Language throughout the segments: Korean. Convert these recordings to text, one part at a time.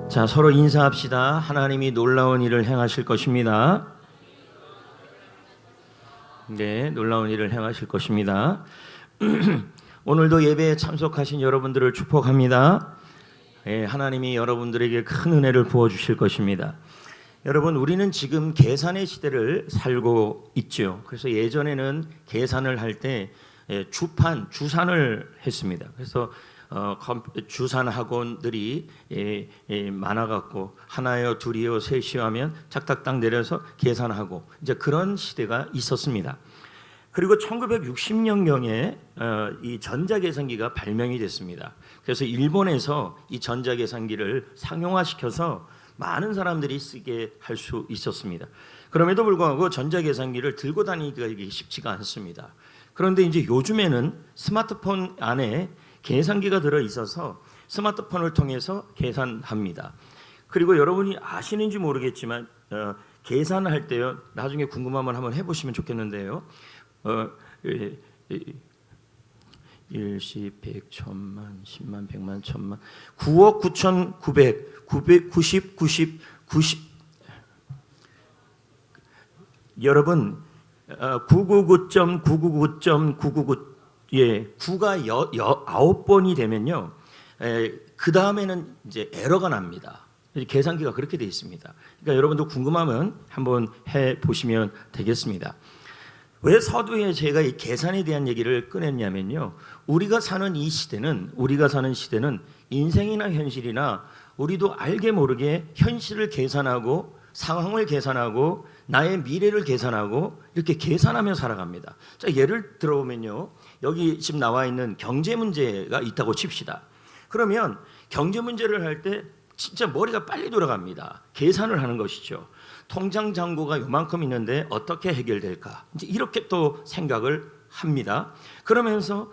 자, 서로 인사합시다. 하나님이 놀라운 일을 행하실 것입니다. 네, 놀라운 일을 행하실 것입니다. 오늘도 예배에 참석하신 여러분들을 축복합니다. 하나님이 여러분들에게 큰 은혜를 부어주실 것입니다. 여러분, 우리는 지금 계산의 시대를 살고 있죠. 그래서 예전에는 계산을 할 때 주산을 했습니다. 그래서 주산 학원들이 많아갖고 하나요, 둘이요, 셋이요 하면 착탁딱 내려서 계산하고 이제 그런 시대가 있었습니다. 그리고 1960년경에 이 전자계산기가 발명이 됐습니다. 그래서 일본에서 이 전자계산기를 상용화시켜서 많은 사람들이 쓰게 할 수 있었습니다. 그럼에도 불구하고 전자계산기를 들고 다니기가 이게 쉽지가 않습니다. 그런데 이제 요즘에는 스마트폰 안에 계산기가 들어 있어서 스마트폰을 통해서 계산합니다. 그리고 여러분이 아시는지 모르겠지만 계산할 때요, 나중에 궁금하면 한번 해보시면 좋겠는데요. 일십, 백, 천만, 십만, 백만, 천만, 9억 9,900, 990, 90. 여러분 999.999.999 9가 9번이 되면요, 그 다음에는 이제 에러가 납니다. 계산기가 그렇게 되어 있습니다. 그러니까 여러분도 궁금하면 한번 해 보시면 되겠습니다. 왜 서두에 제가 이 계산에 대한 얘기를 꺼냈냐면요, 우리가 사는 시대는 인생이나 현실이나 우리도 알게 모르게 현실을 계산하고 상황을 계산하고 나의 미래를 계산하고 이렇게 계산하며 살아갑니다. 자, 예를 들어보면요, 여기 지금 나와 있는 경제 문제가 있다고 칩시다. 그러면 경제 문제를 할 때 진짜 머리가 빨리 돌아갑니다. 계산을 하는 것이죠. 통장 잔고가 요만큼 있는데 어떻게 해결될까? 이제 이렇게 또 생각을 합니다. 그러면서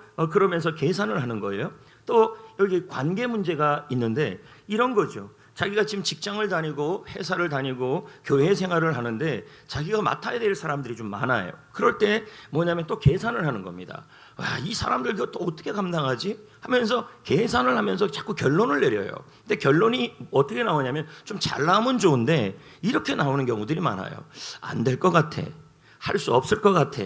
계산을 하는 거예요. 또 여기 관계 문제가 있는데 이런 거죠. 자기가 지금 직장을 다니고 회사를 다니고 교회 생활을 하는데 자기가 맡아야 될 사람들이 좀 많아요. 그럴 때 뭐냐면 또 계산을 하는 겁니다. 와, 이 사람들 또 어떻게 감당하지? 하면서 계산을 하면서 자꾸 결론을 내려요. 근데 결론이 어떻게 나오냐면 좀 잘 나오면 좋은데 이렇게 나오는 경우들이 많아요. 안 될 것 같아. 할 수 없을 것 같아.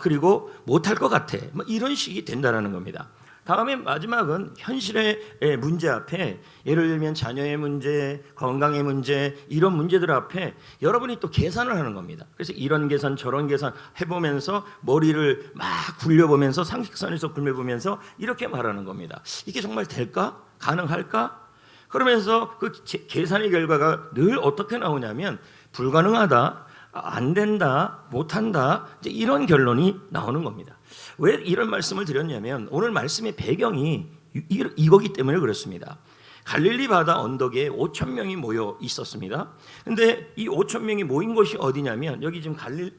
그리고 못할 것 같아. 이런 식이 된다는 겁니다. 다음에 마지막은 현실의 문제 앞에, 예를 들면 자녀의 문제, 건강의 문제, 이런 문제들 앞에 여러분이 또 계산을 하는 겁니다. 그래서 이런 계산 저런 계산 해보면서 머리를 막 굴려보면서 상식선에서 굴려보면서 이렇게 말하는 겁니다. 이게 정말 될까? 가능할까? 그러면서 그 계산의 결과가 늘 어떻게 나오냐면 불가능하다, 안 된다, 못한다, 이제 이런 결론이 나오는 겁니다. 왜 이런 말씀을 드렸냐면 오늘 말씀의 배경이 이거기 때문에 그렇습니다. 갈릴리 바다 언덕에 5천 명이 모여 있었습니다. 근데 이 5천 명이 모인 곳이 어디냐면 여기 지금 자꾸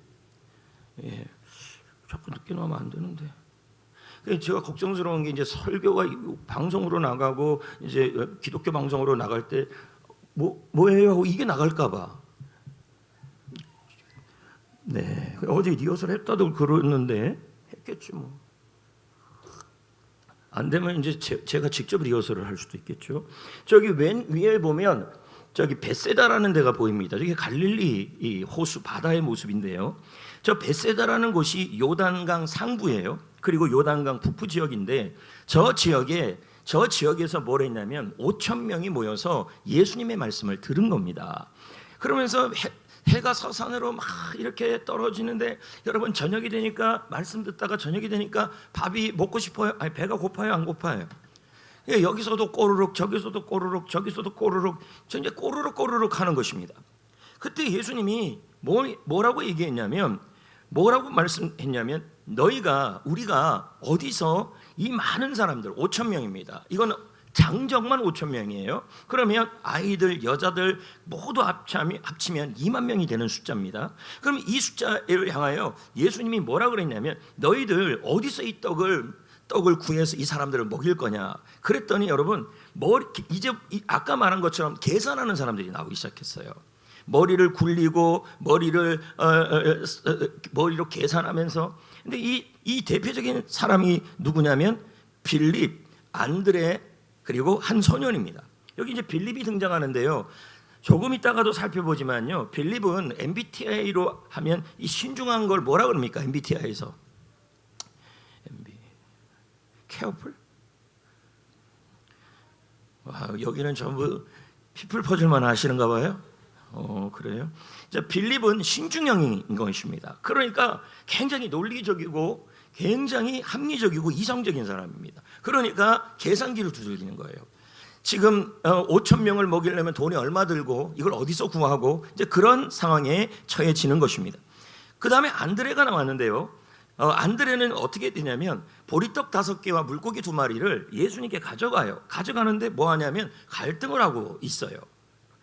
늦게 나오면 안 되는데. 제가 걱정스러운 게 이제 설교가 방송으로 나가고 이제 기독교 방송으로 나갈 때 뭐예요 하고 이게 나갈까 봐. 네, 어제 리허설 했다도 그러는데 했겠지 뭐. 안 되면 이제 제가 직접 리허설을 할 수도 있겠죠. 저기 왼 위에 보면 저기 벳세다라는 데가 보입니다. 저게 갈릴리 이 호수 바다의 모습인데요. 저 벳세다라는 곳이 요단강 상부예요. 그리고 요단강 북부 지역인데 저 지역에서 뭘 했냐면 5천 명이 모여서 예수님의 말씀을 들은 겁니다. 그러면서 해가 서산으로 막 이렇게 떨어지는데 여러분, 저녁이 되니까 말씀 듣다가 저녁이 되니까 밥이 먹고 싶어요? 아니, 배가 고파요, 안 고파요? 여기서도 꼬르륵, 저기서도 꼬르륵, 저기서도 꼬르륵, 이제 꼬르륵 하는 것입니다. 그때 예수님이 뭐라고 얘기했냐면, 뭐라고 말씀했냐면, 우리가 어디서 이 많은 사람들 5천 명입니다. 이건 장정만 5천 명이에요. 그러면 아이들, 여자들 모두 합치면 2만 명이 되는 숫자입니다. 그럼 이 숫자를 향하여 예수님이 뭐라 그랬냐면, 너희들 어디서 이 떡을 구해서 이 사람들을 먹일 거냐? 그랬더니 여러분, 이제 아까 말한 것처럼 계산하는 사람들이 나오기 시작했어요. 머리를 굴리고 머리로 계산하면서. 근데 이 대표적인 사람이 누구냐면 빌립, 안드레, 그리고 한 소년입니다. 여기 이제 빌립이 등장하는데요. 조금 있다가도 살펴보지만요. 빌립은 MBTI로 하면 이 신중한 걸 뭐라 그럽니까? MBTI에서 careful? 와, 여기는 전부 피플 퍼즐만 하시는가 봐요. 그래요? 자, 빌립은 신중형인 것입니다. 그러니까 굉장히 논리적이고 굉장히 합리적이고 이성적인 사람입니다. 그러니까 계산기를 두들기는 거예요. 지금 5천 명을 먹이려면 돈이 얼마 들고 이걸 어디서 구하고 이제 그런 상황에 처해지는 것입니다. 그 다음에 안드레가 나왔는데요. 안드레는 어떻게 되냐면 보리떡 5개와 물고기 2마리를 예수님께 가져가요. 가져가는데 뭐 하냐면 갈등을 하고 있어요.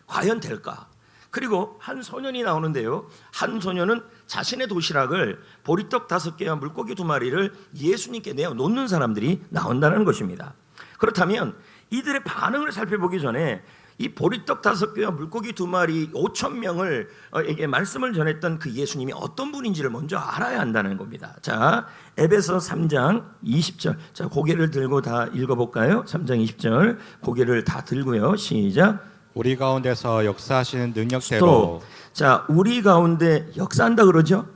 과연 될까? 그리고 한 소년이 나오는데요. 한 소년은 자신의 도시락을 보리떡 5개와 물고기 2마리를 예수님께 내어 놓는 사람들이 나온다는 것입니다. 그렇다면 이들의 반응을 살펴보기 전에 이 보리떡 5개와 물고기 2마리 5천 명을 에게 말씀을 전했던 그 예수님이 어떤 분인지를 먼저 알아야 한다는 겁니다. 자, 에베소 3장 20절. 자, 고개를 들고 다 읽어볼까요? 3장 20절 고개를 다 들고요. 시작. 우리 가운데서 역사하시는 능력대로. 자, 우리 가운데 역사한다 그러죠?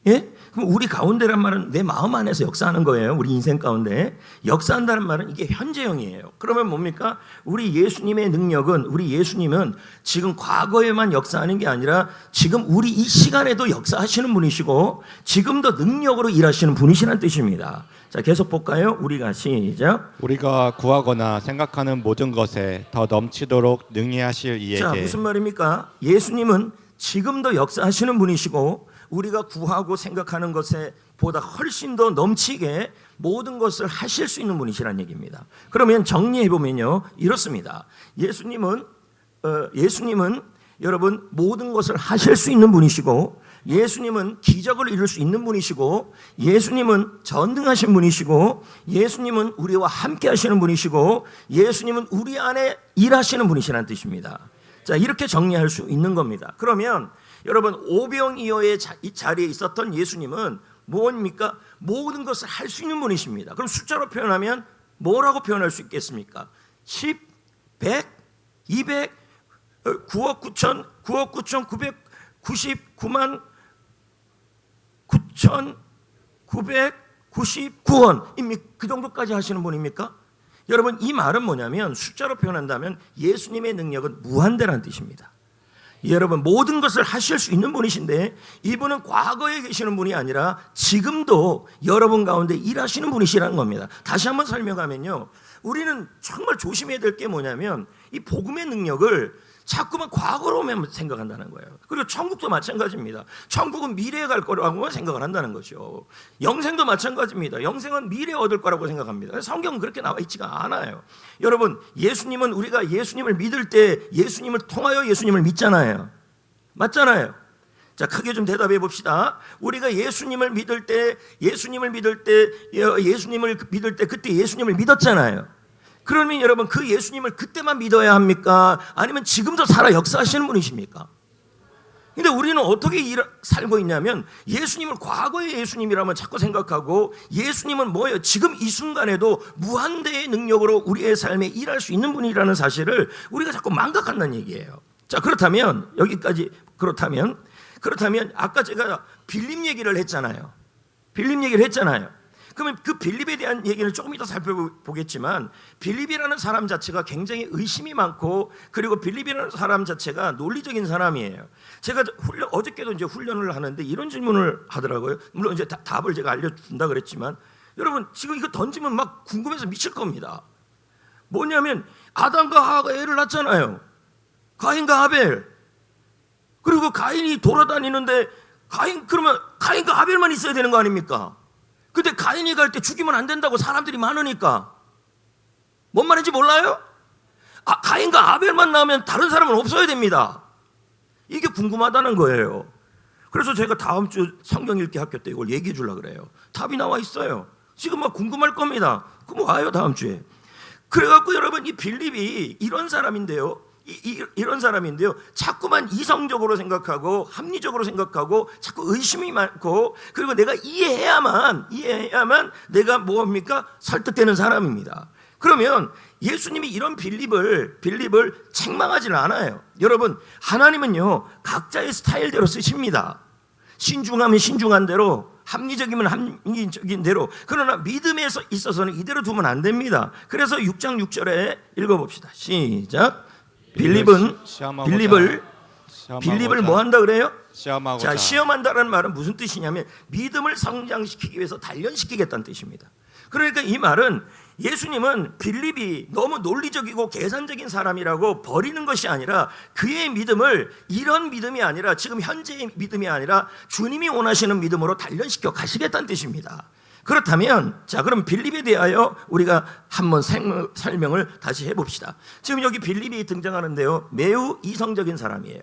예? 그럼 우리 가운데란 말은 내 마음 안에서 역사하는 거예요. 우리 인생 가운데 역사한다는 말은 이게 현재형이에요. 그러면 뭡니까? 우리 예수님의 능력은, 우리 예수님은 지금 과거에만 역사하는 게 아니라 지금 우리 이 시간에도 역사하시는 분이시고 지금도 능력으로 일하시는 분이시라는 뜻입니다. 자, 계속 볼까요? 우리가 시작. 우리가 구하거나 생각하는 모든 것에 더 넘치도록 능히 하실 이에게. 자, 무슨 말입니까? 예수님은 지금도 역사하시는 분이시고 우리가 구하고 생각하는 것에 보다 훨씬 더 넘치게 모든 것을 하실 수 있는 분이시라는 얘기입니다. 그러면 정리해 보면요, 이렇습니다. 예수님은 여러분 모든 것을 하실 수 있는 분이시고, 예수님은 기적을 이룰 수 있는 분이시고, 예수님은 전능하신 분이시고, 예수님은 우리와 함께 하시는 분이시고, 예수님은 우리 안에 일하시는 분이시라는 뜻입니다. 자, 이렇게 정리할 수 있는 겁니다. 그러면 여러분 오병이어의 이 자리에 있었던 예수님은 뭡니까? 모든 것을 할 수 있는 분이십니다. 그럼 숫자로 표현하면 뭐라고 표현할 수 있겠습니까? 10, 100, 200, 9억 9천 999만 9,999원 그 정도까지 하시는 분입니까? 여러분 이 말은 뭐냐면 숫자로 표현한다면 예수님의 능력은 무한대라는 뜻입니다. 여러분 모든 것을 하실 수 있는 분이신데 이분은 과거에 계시는 분이 아니라 지금도 여러분 가운데 일하시는 분이시라는 겁니다. 다시 한번 설명하면요, 우리는 정말 조심해야 될 게 뭐냐면 이 복음의 능력을 자꾸만 과거로만 생각한다는 거예요. 그리고 천국도 마찬가지입니다. 천국은 미래에 갈 거라고만 생각을 한다는 거죠. 영생도 마찬가지입니다. 영생은 미래에 얻을 거라고 생각합니다. 성경은 그렇게 나와 있지가 않아요. 여러분 예수님은 우리가 예수님을 믿을 때 예수님을 통하여 예수님을 믿잖아요. 맞잖아요. 자, 크게 좀 대답해 봅시다. 우리가 예수님을 믿을 때 그때 예수님을 믿었잖아요. 그러면 여러분 그 예수님을 그때만 믿어야 합니까? 아니면 지금도 살아 역사하시는 분이십니까? 근데 우리는 어떻게 살고 있냐면 예수님을 과거의 예수님이라면 자꾸 생각하고 예수님은 뭐예요? 지금 이 순간에도 무한대의 능력으로 우리의 삶에 일할 수 있는 분이라는 사실을 우리가 자꾸 망각한다는 얘기예요. 자, 그렇다면 여기까지 그렇다면 아까 제가 빌립 얘기를 했잖아요. 그러면 그 빌립에 대한 얘기를 조금 이따 살펴보겠지만 빌립이라는 사람 자체가 굉장히 의심이 많고 그리고 빌립이라는 사람 자체가 논리적인 사람이에요. 제가 어저께도 이제 훈련을 하는데 이런 질문을 하더라고요. 물론 이제 답을 제가 알려준다 그랬지만 여러분 지금 이거 던지면 막 궁금해서 미칠 겁니다. 뭐냐면 아담과 하와가 애를 낳잖아요. 가인과 아벨. 그리고 가인이 돌아다니는데 그러면 가인과 아벨만 있어야 되는 거 아닙니까? 근데 가인이 갈 때 죽이면 안 된다고 사람들이 많으니까. 뭔 말인지 몰라요? 가인과 아벨만 나오면 다른 사람은 없어야 됩니다. 이게 궁금하다는 거예요. 그래서 제가 다음 주 성경 읽기 학교 때 이걸 얘기해 주려고 그래요. 답이 나와 있어요. 지금 막 궁금할 겁니다. 그럼 와요 다음 주에. 그래갖고 여러분 이 빌립이 이런 사람인데요. 자꾸만 이성적으로 생각하고 합리적으로 생각하고 자꾸 의심이 많고 그리고 내가 이해해야만 내가 뭡니까? 설득되는 사람입니다. 그러면 예수님이 이런 빌립을 책망하지는 않아요. 여러분, 하나님은요 각자의 스타일대로 쓰십니다. 신중하면 신중한 대로, 합리적이면 합리적인 대로. 그러나 믿음에 있어서는 이대로 두면 안 됩니다. 그래서 6장 6절에 읽어봅시다. 시작. 빌립을 뭐 한다 그래요? 시험하고자. 자, 시험한다는 말은 무슨 뜻이냐면 믿음을 성장시키기 위해서 단련시키겠다는 뜻입니다. 그러니까 이 말은 예수님은 빌립이 너무 논리적이고 계산적인 사람이라고 버리는 것이 아니라 그의 믿음을 이런 믿음이 아니라 지금 현재의 믿음이 아니라 주님이 원하시는 믿음으로 단련시켜 가시겠다는 뜻입니다. 그렇다면 자, 그럼 빌립에 대하여 우리가 한번 설명을 다시 해봅시다. 지금 여기 빌립이 등장하는데요, 매우 이성적인 사람이에요.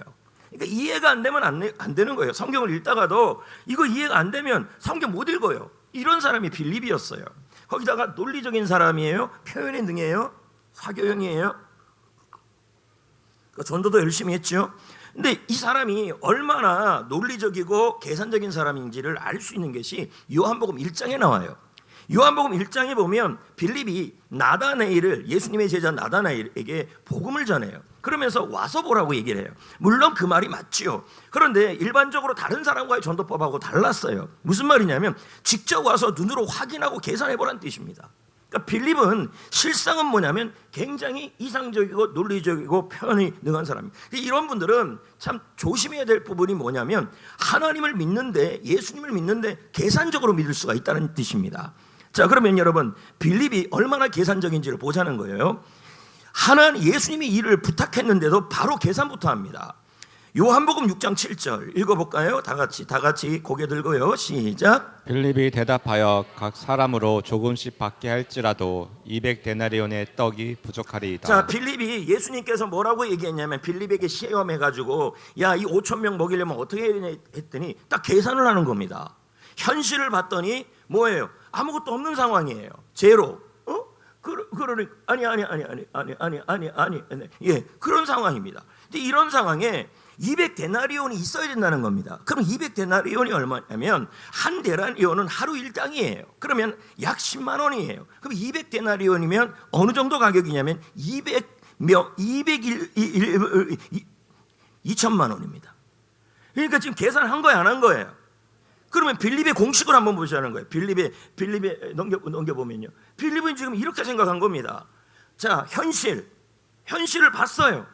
그러니까 이해가 안 되면 안 되는 거예요. 성경을 읽다가도 이거 이해가 안 되면 성경 못 읽어요. 이런 사람이 빌립이었어요. 거기다가 논리적인 사람이에요. 표현에 능해요. 사교형이에요. 전도도 열심히 했죠. 근데 이 사람이 얼마나 논리적이고 계산적인 사람인지를 알 수 있는 것이 요한복음 1장에 나와요. 요한복음 1장에 보면 빌립이 나다나엘을, 예수님의 제자 나다나엘에게 복음을 전해요. 그러면서 와서 보라고 얘기를 해요. 물론 그 말이 맞지요. 그런데 일반적으로 다른 사람과의 전도법하고 달랐어요. 무슨 말이냐면 직접 와서 눈으로 확인하고 계산해보라는 뜻입니다. 그러니까 빌립은 실상은 뭐냐면 굉장히 이상적이고 논리적이고 표현이 능한 사람입니다. 이런 분들은 참 조심해야 될 부분이 뭐냐면 하나님을 믿는데, 예수님을 믿는데 계산적으로 믿을 수가 있다는 뜻입니다. 자, 그러면 여러분, 빌립이 얼마나 계산적인지를 보자는 거예요. 예수님이 일을 부탁했는데도 바로 계산부터 합니다. 요한복음 6장 7절 읽어볼까요? 다 같이 고개 들고요. 시작. 빌립이 대답하여 각 사람으로 조금씩 받게 할지라도 200데나리온의 떡이 부족하리이다. 자, 빌립이 예수님께서 뭐라고 얘기했냐면 빌립에게 시험해가지고 야, 이 5,000명 먹이려면 어떻게 해야 되냐 했더니 딱 계산을 하는 겁니다. 현실을 봤더니 뭐예요? 아무것도 없는 상황이에요. 제로. 그러니 아니. 예, 그런 상황입니다. 근데 이런 상황에 200데나리온이 있어야 된다는 겁니다. 그럼 200데나리온이 얼마냐면 한 데나리온은 하루 일당이에요. 그러면 약 10만 원이에요. 그럼 200데나리온이면 어느 정도 가격이냐면 2천만 원입니다. 그러니까 지금 계산한 거예요, 안 한 거예요? 그러면 빌립의 공식을 한번 보자는 거예요. 빌립에 넘겨보면요, 빌립은 지금 이렇게 생각한 겁니다. 자, 현실을 봤어요.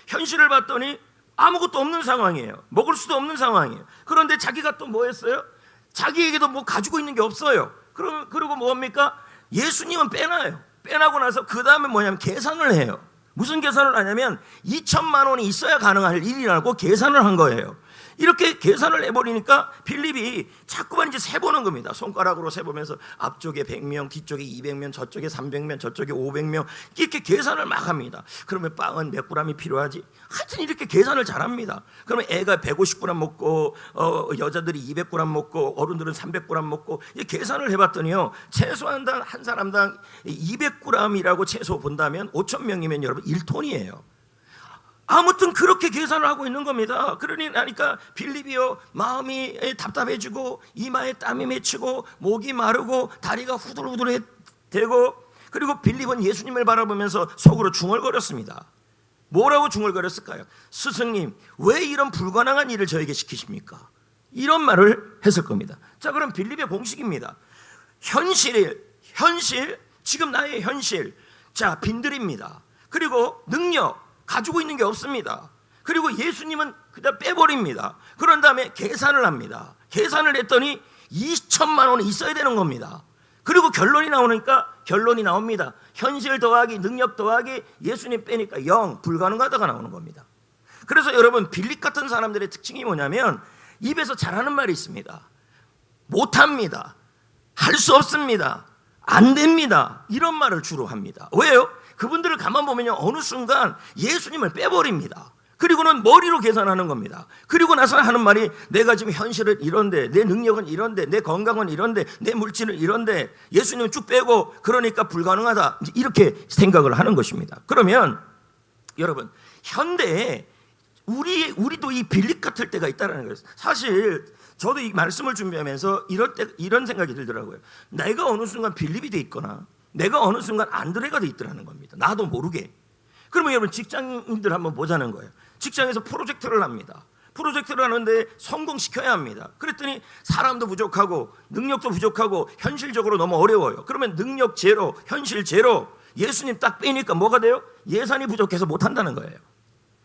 현실을 봤더니 아무것도 없는 상황이에요. 먹을 수도 없는 상황이에요. 그런데 자기가 또 뭐 했어요? 자기에게도 뭐 가지고 있는 게 없어요. 그리고 뭡니까? 예수님은 빼놔요. 빼나고 나서 그 다음에 뭐냐면 계산을 해요. 무슨 계산을 하냐면 2천만 원이 있어야 가능할 일이라고 계산을 한 거예요. 이렇게 계산을 해버리니까 빌립이 자꾸만 이제 세보는 겁니다. 손가락으로 세보면서 앞쪽에 100명, 뒤쪽에 200명, 저쪽에 300명, 저쪽에 500명, 이렇게 계산을 막 합니다. 그러면 빵은 몇 그램이 필요하지? 하여튼 이렇게 계산을 잘합니다. 그러면 애가 150g 먹고 여자들이 200g 먹고 어른들은 300g 먹고 계산을 해봤더니요, 최소한 한 사람당 200g이라고 최소 본다면 5,000명이면 여러분 1톤이에요. 아무튼 그렇게 계산을 하고 있는 겁니다. 그러니까 빌립이요, 마음이 답답해지고 이마에 땀이 맺히고 목이 마르고 다리가 후들후들되고, 그리고 빌립은 예수님을 바라보면서 속으로 중얼거렸습니다. 뭐라고 중얼거렸을까요? 스승님, 왜 이런 불가능한 일을 저에게 시키십니까? 이런 말을 했을 겁니다. 자, 그럼 빌립의 공식입니다. 현실, 지금 나의 현실. 자, 빈들입니다. 그리고 능력, 가지고 있는 게 없습니다. 그리고 예수님은 그냥 빼버립니다. 그런 다음에 계산을 합니다. 계산을 했더니 2천만 원이 있어야 되는 겁니다. 그리고 결론이 나옵니다. 현실 더하기 능력 더하기 예수님 빼니까 0, 불가능하다가 나오는 겁니다. 그래서 여러분, 빌립 같은 사람들의 특징이 뭐냐면 입에서 잘하는 말이 있습니다. 못합니다. 할 수 없습니다. 안 됩니다. 이런 말을 주로 합니다. 왜요? 그분들을 가만 보면요, 어느 순간 예수님을 빼버립니다. 그리고는 머리로 계산하는 겁니다. 그리고 나서 하는 말이 내가 지금 현실은 이런데, 내 능력은 이런데, 내 건강은 이런데, 내 물질은 이런데 예수님은 쭉 빼고 그러니까 불가능하다, 이렇게 생각을 하는 것입니다. 그러면 여러분, 현대에 우리도 이 빌립 같을 때가 있다는 거예요. 사실 저도 이 말씀을 준비하면서 이런 생각이 들더라고요. 내가 어느 순간 빌립이 돼 있거나 내가 어느 순간 안드레가 돼 있더라는 겁니다. 나도 모르게. 그러면 여러분 직장인들 한번 보자는 거예요. 직장에서 프로젝트를 합니다. 프로젝트를 하는데 성공시켜야 합니다. 그랬더니 사람도 부족하고 능력도 부족하고 현실적으로 너무 어려워요. 그러면 능력 제로, 현실 제로, 예수님 딱 빼니까 뭐가 돼요? 예산이 부족해서 못한다는 거예요.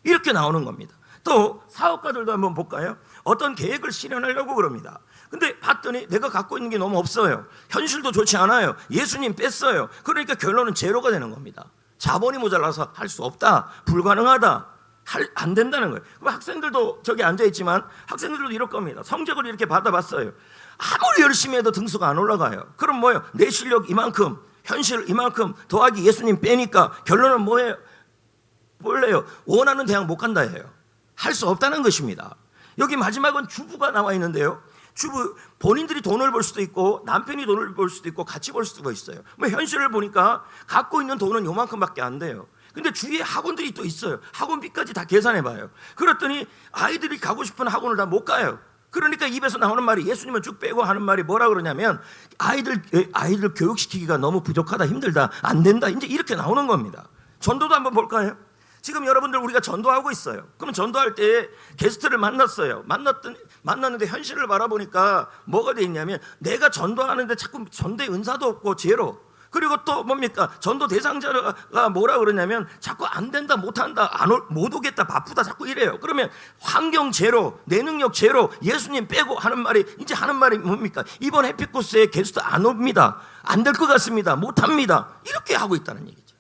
이렇게 나오는 겁니다. 또 사업가들도 한번 볼까요? 어떤 계획을 실현하려고 그럽니다. 근데 봤더니 내가 갖고 있는 게 너무 없어요. 현실도 좋지 않아요. 예수님 뺐어요. 그러니까 결론은 제로가 되는 겁니다. 자본이 모자라서 할 수 없다, 불가능하다, 안 된다는 거예요. 그럼 학생들도 저기 앉아있지만 학생들도 이럴 겁니다. 성적을 이렇게 받아봤어요. 아무리 열심히 해도 등수가 안 올라가요. 그럼 뭐예요? 내 실력 이만큼, 현실 이만큼 더하기 예수님 빼니까 결론은 뭐예요? 몰래요. 원하는 대학 못 간다예요. 할 수 없다는 것입니다. 여기 마지막은 주부가 나와 있는데요. 주부 본인들이 돈을 벌 수도 있고 남편이 돈을 벌 수도 있고 같이 벌 수도 있어요. 뭐 현실을 보니까 갖고 있는 돈은 요만큼밖에 안 돼요. 근데 주위에 학원들이 또 있어요. 학원비까지 다 계산해봐요. 그랬더니 아이들이 가고 싶은 학원을 다 못 가요. 그러니까 입에서 나오는 말이, 예수님은 쭉 빼고 하는 말이 뭐라 그러냐면 아이들 교육시키기가 너무 부족하다, 힘들다, 안 된다, 이제 이렇게 나오는 겁니다. 전도도 한번 볼까요? 지금 여러분들 우리가 전도하고 있어요. 그럼 전도할 때 게스트를 만났어요. 만났는데 현실을 바라보니까 뭐가 돼 있냐면 내가 전도하는데 자꾸 전도의 은사도 없고 제로. 그리고 또 뭡니까? 전도 대상자가 뭐라 그러냐면 자꾸 안 된다, 못한다, 못 오겠다, 바쁘다, 자꾸 이래요. 그러면 환경 제로, 내 능력 제로, 예수님 빼고 하는 말이, 이제 하는 말이 뭡니까? 이번 해피코스에 게스트 안 옵니다. 안 될 것 같습니다. 못합니다. 이렇게 하고 있다는 얘기죠.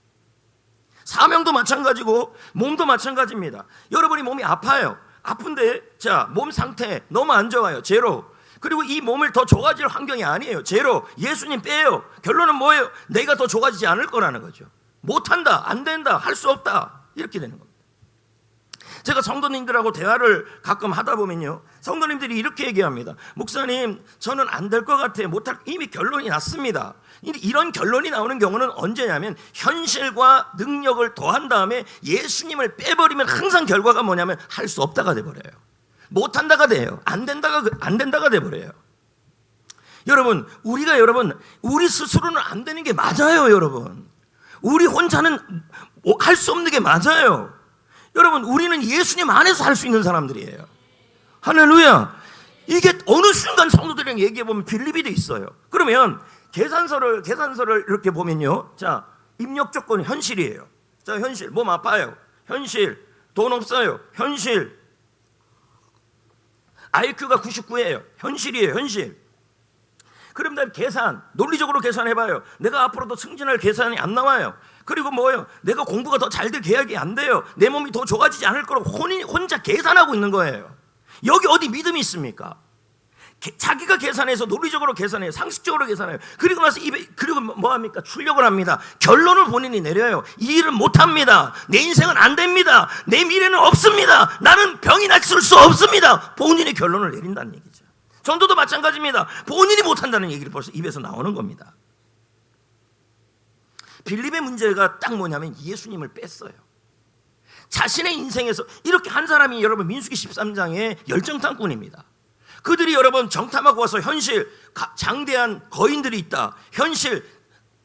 사명도 마찬가지고 몸도 마찬가지입니다. 여러분이 몸이 아파요. 아픈데 자, 몸 상태 너무 안 좋아요. 제로. 그리고 이 몸을 더 좋아질 환경이 아니에요. 제로. 예수님 빼요. 결론은 뭐예요? 내가 더 좋아지지 않을 거라는 거죠. 못한다, 안 된다, 할 수 없다, 이렇게 되는 겁니다. 제가 성도님들하고 대화를 가끔 하다 보면요, 성도님들이 이렇게 얘기합니다. 목사님, 저는 안 될 것 같아요. 못할, 이미 결론이 났습니다. 이런 결론이 나오는 경우는 언제냐면 현실과 능력을 더한 다음에 예수님을 빼버리면 항상 결과가 뭐냐면 할 수 없다가 돼버려요. 못한다가 돼요. 안 된다가 돼버려요. 여러분, 우리 스스로는 안 되는 게 맞아요. 여러분, 우리 혼자는 할 수 없는 게 맞아요. 여러분, 우리는 예수님 안에서 할 수 있는 사람들이에요. 할렐루야. 이게 어느 순간 성도들이랑 얘기해보면 빌립이 돼 있어요. 그러면 계산서를 이렇게 보면요, 자, 입력 조건이 현실이에요. 자, 현실, 몸 아파요, 현실, 돈 없어요, 현실, IQ가 99예요, 현실이에요, 현실. 그럼 다음 계산, 논리적으로 계산해봐요. 내가 앞으로도 승진할 계산이 안 나와요. 그리고 뭐예요? 내가 공부가 더 잘 될 계획이 안 돼요. 내 몸이 더 좋아지지 않을 거라고 혼자 계산하고 있는 거예요. 여기 어디 믿음이 있습니까? 자기가 계산해서 논리적으로 계산해요. 상식적으로 계산해요. 그리고 나서 그리고 뭐 합니까? 출력을 합니다. 결론을 본인이 내려요. 이 일은 못합니다. 내 인생은 안 됩니다. 내 미래는 없습니다. 나는 병이 났을 수 없습니다. 본인이 결론을 내린다는 얘기죠. 전도도 마찬가지입니다. 본인이 못한다는 얘기를 벌써 입에서 나오는 겁니다. 빌립의 문제가 딱 뭐냐면 예수님을 뺐어요. 자신의 인생에서 이렇게 한 사람이 여러분 민수기 13장의 열정탐꾼입니다. 그들이 여러분 정탐하고 와서 현실, 장대한 거인들이 있다, 현실,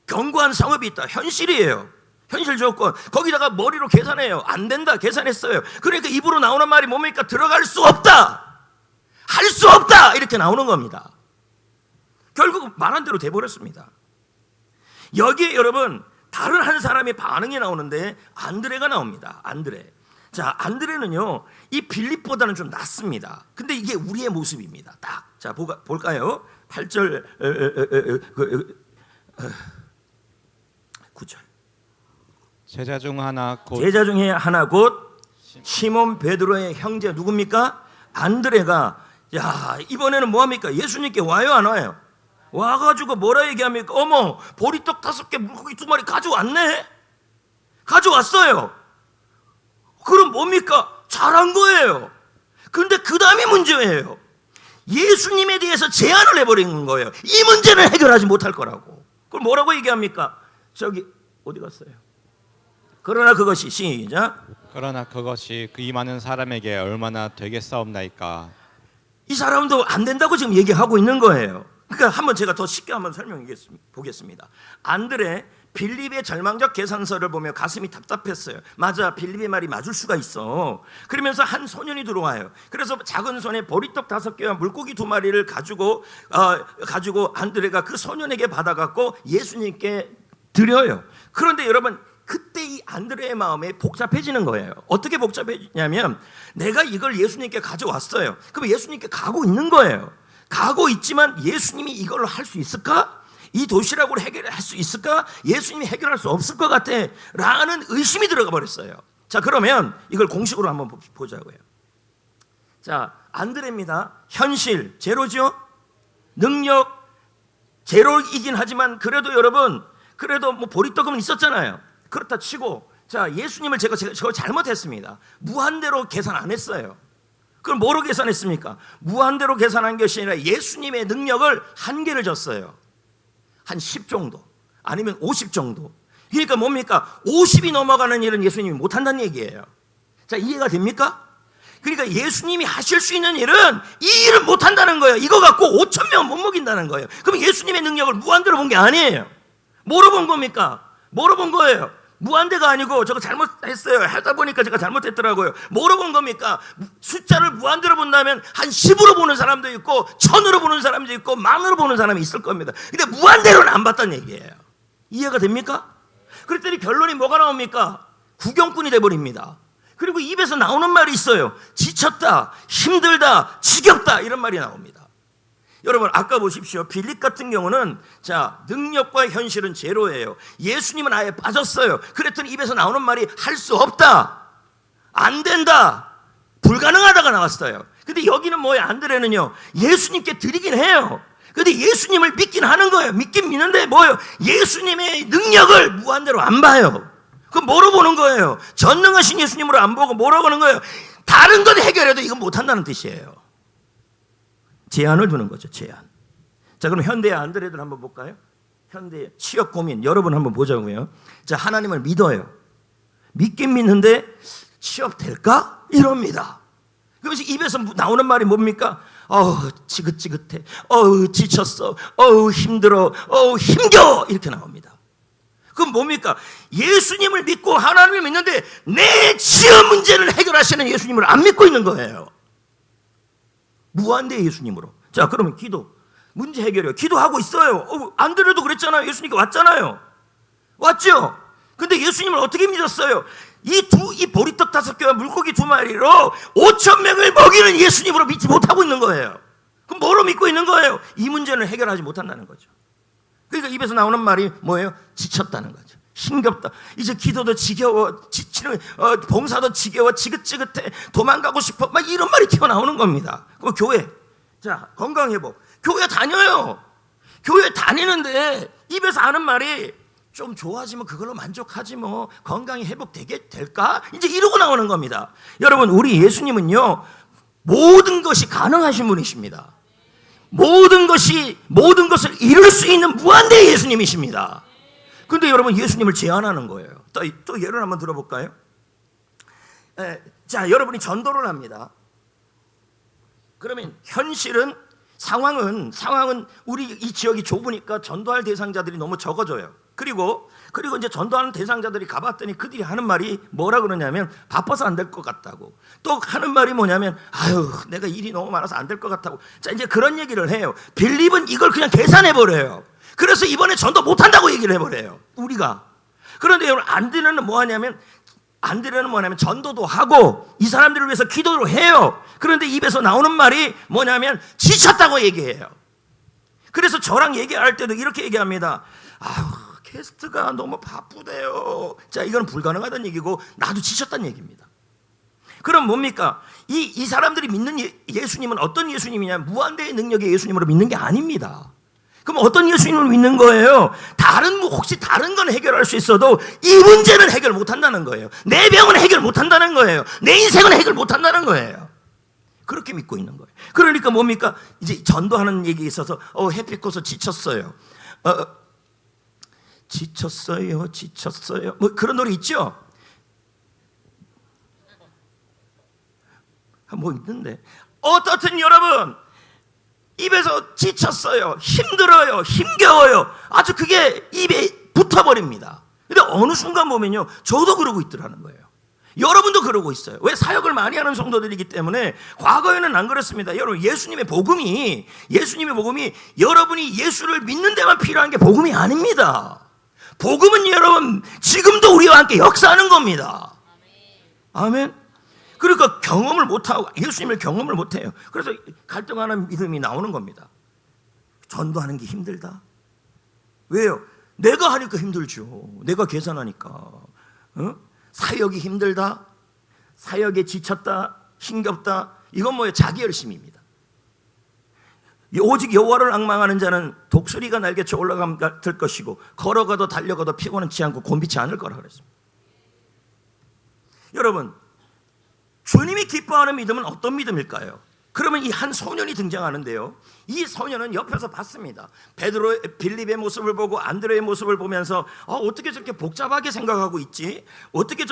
견고한 성읍이 있다, 현실이에요. 현실 조건. 거기다가 머리로 계산해요. 안 된다, 계산했어요. 그러니까 입으로 나오는 말이 뭡니까? 들어갈 수 없다, 할 수 없다, 이렇게 나오는 겁니다. 결국 말한 대로 돼버렸습니다. 여기에 여러분 다른 한 사람의 반응이 나오는데 안드레가 나옵니다. 안드레. 자, 안드레는요, 이 빌립보다는 좀 낫습니다. 근데 이게 우리의 모습입니다. 딱. 자, 볼까요? 8절, 9절. 제자 중에 하나 곧 시몬 베드로의 형제 누굽니까? 안드레가, 야, 이번에는 뭐합니까? 예수님께 와요, 안 와요? 와가지고 뭐라 얘기합니까? 어머, 보리떡 5개, 물고기 2마리 가져왔네? 가져왔어요. 그럼 뭡니까? 잘한 거예요. 근데 그 다음이 문제예요. 예수님에 대해서 제안을 해버리는 거예요. 이 문제는 해결하지 못할 거라고. 그럼 뭐라고 얘기합니까? 저기 어디 갔어요? 그러나 그것이, 시작. 그러나 그것이 이 많은 사람에게 얼마나 되겠사옵나이까. 이 사람도 안 된다고 지금 얘기하고 있는 거예요. 그러니까 한번 제가 더 쉽게 한번 설명해 보겠습니다. 안드레 빌립의 절망적 계산서를 보며 가슴이 답답했어요. 맞아, 빌립의 말이 맞을 수가 있어. 그러면서 한 소년이 들어와요. 그래서 작은 손에 보리떡 5개와 물고기 2마리를 가지고 안드레가 그 소년에게 받아갖고 예수님께 드려요. 그런데 여러분, 그때 이 안드레의 마음이 복잡해지는 거예요. 어떻게 복잡해지냐면, 내가 이걸 예수님께 가져왔어요. 그럼 예수님께 가고 있는 거예요. 가고 있지만 예수님이 이걸 할 수 있을까? 이 도시락으로 해결할 수 있을까? 예수님이 해결할 수 없을 것 같아 라는 의심이 들어가 버렸어요. 자, 그러면 이걸 공식으로 한번 보자고요. 자, 안드레입니다. 현실 제로죠. 능력 제로이긴 하지만 그래도 여러분, 그래도 뭐 보리떡은 있었잖아요. 그렇다 치고, 자, 예수님을 제가 잘못했습니다. 무한대로 계산 안 했어요. 그럼 뭐로 계산했습니까? 무한대로 계산한 것이 아니라 예수님의 능력을 한계를 줬어요. 한 10 정도, 아니면 50 정도. 그러니까 뭡니까? 50이 넘어가는 일은 예수님이 못한다는 얘기예요. 자, 이해가 됩니까? 그러니까 예수님이 하실 수 있는 일은 이 일을 못한다는 거예요. 이거 갖고 5,000명 못 먹인다는 거예요. 그럼 예수님의 능력을 무한대로 본 게 아니에요. 뭐로 본 겁니까? 뭐로 본 거예요? 무한대가 아니고 저거 잘못했어요. 하다 보니까 제가 잘못했더라고요. 뭐로 본 겁니까? 숫자를 무한대로 본다면 한 10으로 보는 사람도 있고 1000으로 보는 사람도 있고 10,000으로 보는 사람이 있을 겁니다. 근데 무한대로는 안 봤다는 얘기예요. 이해가 됩니까? 그랬더니 결론이 뭐가 나옵니까? 구경꾼이 돼버립니다. 그리고 입에서 나오는 말이 있어요. 지쳤다, 힘들다, 지겹다, 이런 말이 나옵니다. 여러분, 아까 보십시오. 빌립 같은 경우는, 자, 능력과 현실은 제로예요. 예수님은 아예 빠졌어요. 그랬더니 입에서 나오는 말이 할 수 없다, 안 된다, 불가능하다가 나왔어요. 근데 여기는 뭐예요? 안드레는요, 예수님께 드리긴 해요. 근데 예수님을 믿긴 하는 거예요. 믿긴 믿는데 뭐예요? 예수님의 능력을 무한대로 안 봐요. 그럼 뭐로 보는 거예요? 전능하신 예수님으로 안 보고 뭐라고 하는 거예요? 다른 건 해결해도 이건 못한다는 뜻이에요. 제한을 두는 거죠, 제한. 자, 그럼 현대의 안드레들 한번 볼까요? 현대의 취업 고민, 여러분 한번 보자고요. 자, 하나님을 믿어요. 믿긴 믿는데 취업 될까? 이럽니다. 그러면서 입에서 나오는 말이 뭡니까? 지긋지긋해. 지쳤어. 힘들어. 힘겨워. 이렇게 나옵니다. 그럼 뭡니까? 예수님을 믿고 하나님을 믿는데 내 취업 문제를 해결하시는 예수님을 안 믿고 있는 거예요. 무한대 예수님으로. 자, 그러면 기도, 문제 해결이요. 기도하고 있어요. 안드레도 그랬잖아요. 예수님께 왔잖아요. 왔죠? 근데 예수님을 어떻게 믿었어요? 이 보리떡 5개와 물고기 2마리로 5,000명을 먹이는 예수님으로 믿지 못하고 있는 거예요. 그럼 뭐로 믿고 있는 거예요? 이 문제는 해결하지 못한다는 거죠. 그러니까 입에서 나오는 말이 뭐예요? 지쳤다는 거죠. 힘겹다. 이제 기도도 지겨워, 지치는 봉사도 지겨워, 지긋지긋해, 도망가고 싶어, 막 이런 말이 튀어나오는 겁니다. 그 교회, 자, 건강회복, 교회 다녀요. 교회 다니는데 입에서 하는 말이 좀 좋아지면 그걸로 만족하지 뭐, 건강이 회복될까? 이제 이러고 나오는 겁니다. 여러분, 우리 예수님은요, 모든 것이 가능하신 분이십니다. 모든 것을 이룰 수 있는 무한대의 예수님이십니다. 근데 여러분, 예수님을 제한하는 거예요. 또 예를 한번 들어볼까요? 자, 여러분이 전도를 합니다. 그러면 현실은 상황은 우리 이 지역이 좁으니까 전도할 대상자들이 너무 적어져요. 그리고 이제 전도하는 대상자들이 가봤더니 그들이 하는 말이 뭐라 그러냐면 바빠서 안 될 것 같다고. 또 하는 말이 뭐냐면 내가 일이 너무 많아서 안 될 것 같다고. 자, 이제 그런 얘기를 해요. 빌립은 이걸 그냥 계산해 버려요. 그래서 이번에 전도 못 한다고 얘기를 해 버려요. 우리가. 그런데 여러분, 안드레는 뭐냐면 전도도 하고 이 사람들을 위해서 기도를 해요. 그런데 입에서 나오는 말이 뭐냐면 지쳤다고 얘기해요. 그래서 저랑 얘기할 때도 이렇게 얘기합니다. 게스트가 너무 바쁘대요. 자, 이건 불가능하다는 얘기고 나도 지쳤다는 얘기입니다. 그럼 뭡니까? 이 사람들이 믿는 예수님은 어떤 예수님이냐? 무한대의 능력의 예수님으로 믿는 게 아닙니다. 그럼 어떤 예수님을 믿는 거예요? 혹시 다른 건 해결할 수 있어도 이 문제는 해결 못 한다는 거예요. 내 병은 해결 못 한다는 거예요. 내 인생은 해결 못 한다는 거예요. 그렇게 믿고 있는 거예요. 그러니까 뭡니까? 이제 전도하는 얘기에 있어서 햇빛 꿔서 지쳤어요. 지쳤어요. 뭐 그런 노래 있죠? 뭐 있는데. 어떻든 여러분, 입에서 지쳤어요. 힘들어요. 힘겨워요. 아주 그게 입에 붙어버립니다. 근데 어느 순간 보면요, 저도 그러고 있더라는 거예요. 여러분도 그러고 있어요. 왜? 사역을 많이 하는 성도들이기 때문에. 과거에는 안 그렇습니다. 여러분, 예수님의 복음이 여러분이 예수를 믿는 데만 필요한 게 복음이 아닙니다. 복음은 여러분 지금도 우리와 함께 역사하는 겁니다. 아멘. 그러니까 경험을 못하고, 예수님을 경험을 못해요. 그래서 갈등하는 믿음이 나오는 겁니다. 전도하는 게 힘들다. 왜요? 내가 하니까 힘들죠. 내가 계산하니까. 사역이 힘들다, 사역에 지쳤다, 힘겹다, 이건 뭐예요? 자기 열심입니다. 오직 여호와를 앙망하는 자는 독수리가 날개쳐 올라감 같을 것이고 걸어가도 달려가도 피곤치 않고 곤비치 않을 거라 그랬습니다. 여러분, 주님이 기뻐하는 믿음은 어떤 믿음일까요? 그러면 이 한 소년이 등장하는데요, 이 소년은 옆에서 봤습니다. 베드로, 빌립의 모습을 보고 안드레의 모습을 보면서 어떻게 저렇게 복잡하게 생각하고 있지? 어떻게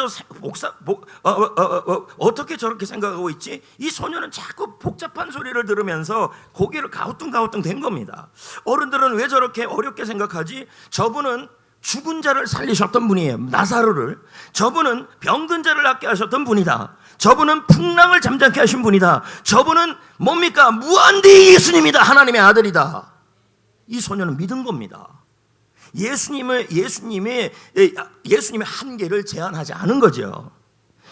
어떻게 저렇게 생각하고 있지? 이 소년은 자꾸 복잡한 소리를 들으면서 고개를 가우뚱가우뚱 된 겁니다. 어른들은 왜 저렇게 어렵게 생각하지? 저분은 죽은 자를 살리셨던 분이에요. 나사로를. 저분은 병든 자를 낫게 하셨던 분이다. 저분은 풍랑을 잠잠케 하신 분이다. 저분은 뭡니까? 무한대의 예수님이다. 하나님의 아들이다. 이 소년은 믿은 겁니다. 예수님의 한계를 제한하지 않은 거죠.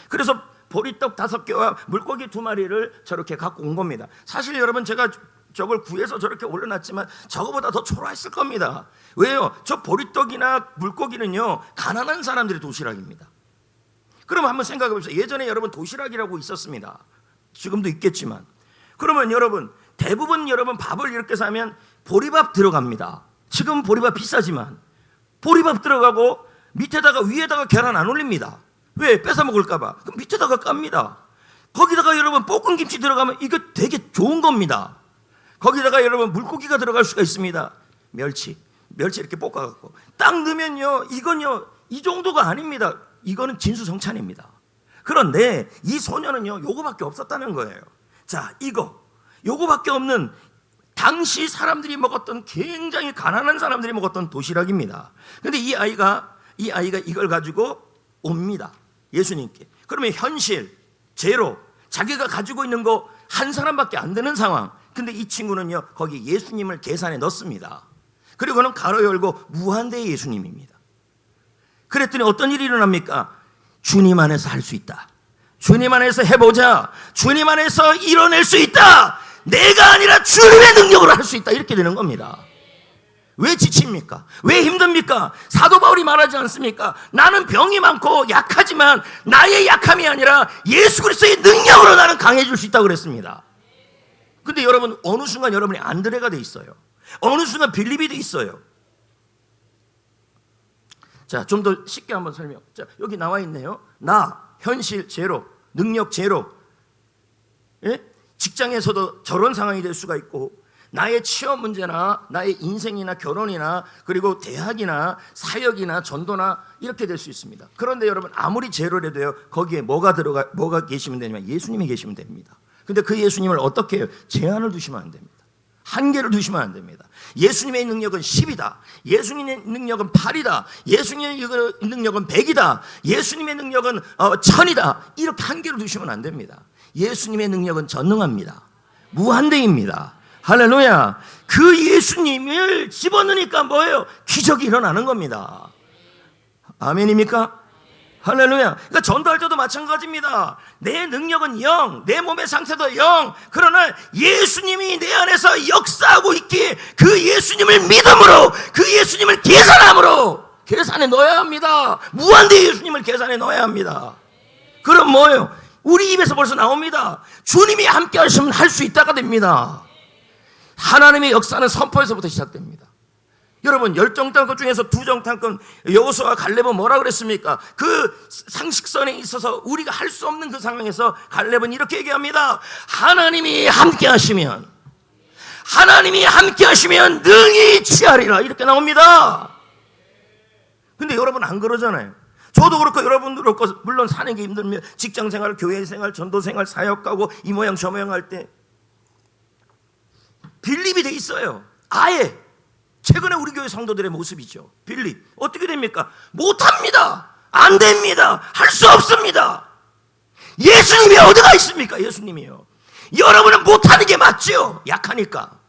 그래서 보리떡 5개와 물고기 2마리를 저렇게 갖고 온 겁니다. 사실 여러분, 제가 저걸 구해서 저렇게 올려놨지만 저거보다 더 초라했을 겁니다. 왜요? 저 보리떡이나 물고기는요, 가난한 사람들의 도시락입니다. 그럼 한번 생각해 보세요. 예전에 여러분 도시락이라고 있었습니다. 지금도 있겠지만. 그러면 여러분, 대부분 여러분 밥을 이렇게 사면 보리밥 들어갑니다. 지금 보리밥 비싸지만 보리밥 들어가고 밑에다가 위에다가 계란 안 올립니다. 왜? 뺏어 먹을까 봐. 그럼 밑에다가 깝니다. 거기다가 여러분 볶은 김치 들어가면 이거 되게 좋은 겁니다. 거기다가 여러분 물고기가 들어갈 수가 있습니다. 멸치 이렇게 볶아갖고 딱 넣으면요, 이건요 이 정도가 아닙니다. 이거는 진수성찬입니다. 그런데 이 소년은요, 요거밖에 없었다는 거예요. 자, 요거밖에 없는 당시 사람들이 먹었던, 굉장히 가난한 사람들이 먹었던 도시락입니다. 근데 이 아이가 이걸 가지고 옵니다. 예수님께. 그러면 현실, 제로, 자기가 가지고 있는 거 한 사람밖에 안 되는 상황. 근데 이 친구는요, 거기 예수님을 계산에 넣습니다. 그리고는 가로 열고 무한대의 예수님입니다. 그랬더니 어떤 일이 일어납니까? 주님 안에서 할 수 있다. 주님 안에서 해보자. 주님 안에서 이뤄낼 수 있다. 내가 아니라 주님의 능력으로 할 수 있다. 이렇게 되는 겁니다. 왜 지칩니까? 왜 힘듭니까? 사도 바울이 말하지 않습니까? 나는 병이 많고 약하지만 나의 약함이 아니라 예수 그리스도의 능력으로 나는 강해질 수 있다고 그랬습니다. 근데 여러분, 어느 순간 여러분이 안드레가 돼 있어요. 어느 순간 빌립이 돼 있어요. 자, 좀 더 쉽게 한번 설명. 자, 여기 나와 있네요. 나, 현실 제로, 능력 제로. 예? 직장에서도 저런 상황이 될 수가 있고, 나의 취업 문제나 나의 인생이나 결혼이나 그리고 대학이나 사역이나 전도나 이렇게 될 수 있습니다. 그런데 여러분, 아무리 제로라도요, 거기에 뭐가 계시면 되냐면 예수님이 계시면 됩니다. 근데 그 예수님을 어떻게 해요? 제한을 두시면 안 됩니다. 한계를 두시면 안 됩니다. 예수님의 능력은 10이다. 예수님의 능력은 8이다. 예수님의 능력은 100이다. 예수님의 능력은 1000이다. 이렇게 한계를 두시면 안 됩니다. 예수님의 능력은 전능합니다. 무한대입니다. 할렐루야. 그 예수님을 집어넣으니까 뭐예요? 기적이 일어나는 겁니다. 아멘입니까? 할렐루야. 그러니까 전도할 때도 마찬가지입니다. 내 능력은 0, 내 몸의 상태도 0. 그러나 예수님이 내 안에서 역사하고 있기에 그 예수님을 믿음으로, 그 예수님을 계산함으로 계산에 넣어야 합니다. 무한대 예수님을 계산에 넣어야 합니다. 그럼 뭐예요? 우리 입에서 벌써 나옵니다. 주님이 함께 하시면 할 수 있다가 됩니다. 하나님의 역사는 선포에서부터 시작됩니다. 여러분, 10정탐꾼 중에서 2정탐꾼 여호수아와 갈렙은 뭐라 그랬습니까? 그 상식선에 있어서 우리가 할 수 없는 그 상황에서 갈렙은 이렇게 얘기합니다. 하나님이 함께 하시면 능히 취하리라. 이렇게 나옵니다. 근데 여러분 안 그러잖아요. 저도 그렇고 여러분도 그렇고, 물론 사는 게 힘들면 직장생활, 교회생활, 전도생활, 사역 가고 이 모양 저 모양 할 때 빌립이 있어요. 아예 최근에 우리 교회 성도들의 모습이죠. 빌립 어떻게 됩니까? 못합니다. 안 됩니다. 할 수 없습니다. 예수님이 어디가 있습니까? 예수님이요. 여러분은 못하는 게 맞죠? 약하니까.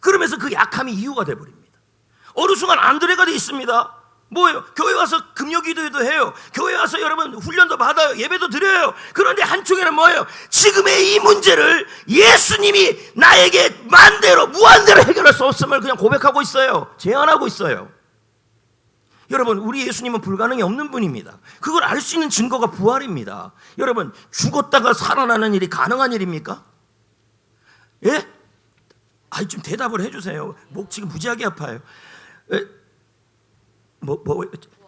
그러면서 그 약함이 이유가 돼버립니다. 어느 순간 안드레가 돼 있습니다. 뭐예요? 교회 와서 금요 기도회도 해요. 교회 와서 여러분 훈련도 받아요. 예배도 드려요. 그런데 한쪽에는 뭐예요? 지금의 이 문제를 예수님이 나에게 만대로 무한대로 해결할 수 없음을 그냥 고백하고 있어요. 제안하고 있어요. 여러분, 우리 예수님은 불가능이 없는 분입니다. 그걸 알 수 있는 증거가 부활입니다. 여러분, 죽었다가 살아나는 일이 가능한 일입니까? 예? 아이, 좀 대답을 해주세요. 목 지금 무지하게 아파요.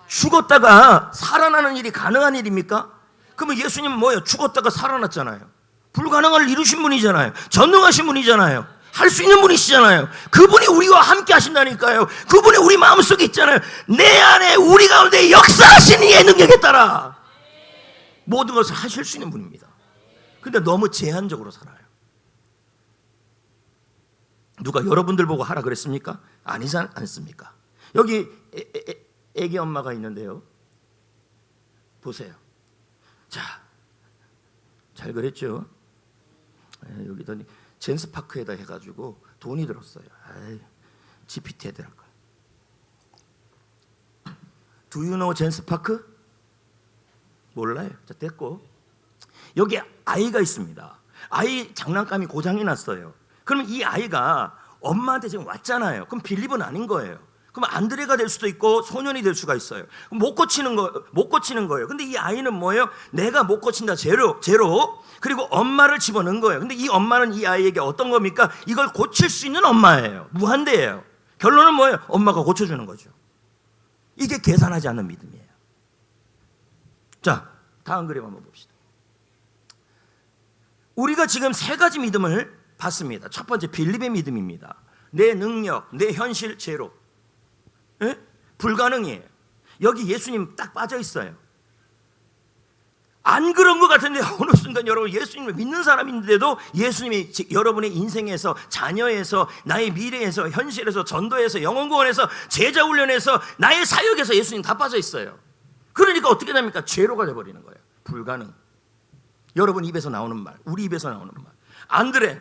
죽었다가 살아나는 일이 가능한 일입니까? 그러면 예수님은 뭐예요? 죽었다가 살아났잖아요. 불가능을 이루신 분이잖아요. 전능하신 분이잖아요. 할 수 있는 분이시잖아요. 그분이 우리와 함께 하신다니까요. 그분이 우리 마음속에 있잖아요. 내 안에 우리 가운데 역사하신 이의 능력에 따라 모든 것을 하실 수 있는 분입니다. 근데 너무 제한적으로 살아요. 누가 여러분들 보고 하라 그랬습니까? 아니지 않습니까? 여기 애기 엄마가 있는데요. 보세요. 자, 잘 그랬죠? 여기다 젠스파크에다 해가지고 돈이 들었어요. GPT에 들어갈 거야. Do you know 젠스파크? 몰라요. 자, 됐고. 여기 아이가 있습니다. 아이 장난감이 고장이 났어요. 그러면 이 아이가 엄마한테 지금 왔잖아요. 그럼 빌립은 아닌 거예요. 그럼 안드레가 될 수도 있고 소년이 될 수가 있어요. 못 고치는 거예요. 근데 이 아이는 뭐예요? 내가 못 고친다 제로. 그리고 엄마를 집어넣은 거예요. 근데 이 엄마는 이 아이에게 어떤 겁니까? 이걸 고칠 수 있는 엄마예요. 무한대예요. 결론은 뭐예요? 엄마가 고쳐주는 거죠. 이게 계산하지 않는 믿음이에요. 자, 다음 그림 한번 봅시다. 우리가 지금 세 가지 믿음을 봤습니다. 첫 번째 빌립의 믿음입니다. 내 능력, 내 현실 제로. 예? 불가능이에요. 여기 예수님 딱 빠져 있어요. 안 그런 것 같은데 어느 순간 여러분 예수님을 믿는 사람인데도 예수님이 여러분의 인생에서, 자녀에서, 나의 미래에서, 현실에서, 전도에서, 영혼구원에서, 제자훈련에서, 나의 사역에서 예수님 다 빠져 있어요. 그러니까 어떻게 됩니까? 죄로가 돼버리는 거예요. 불가능. 여러분 입에서 나오는 말, 우리 입에서 나오는 말. 안드레,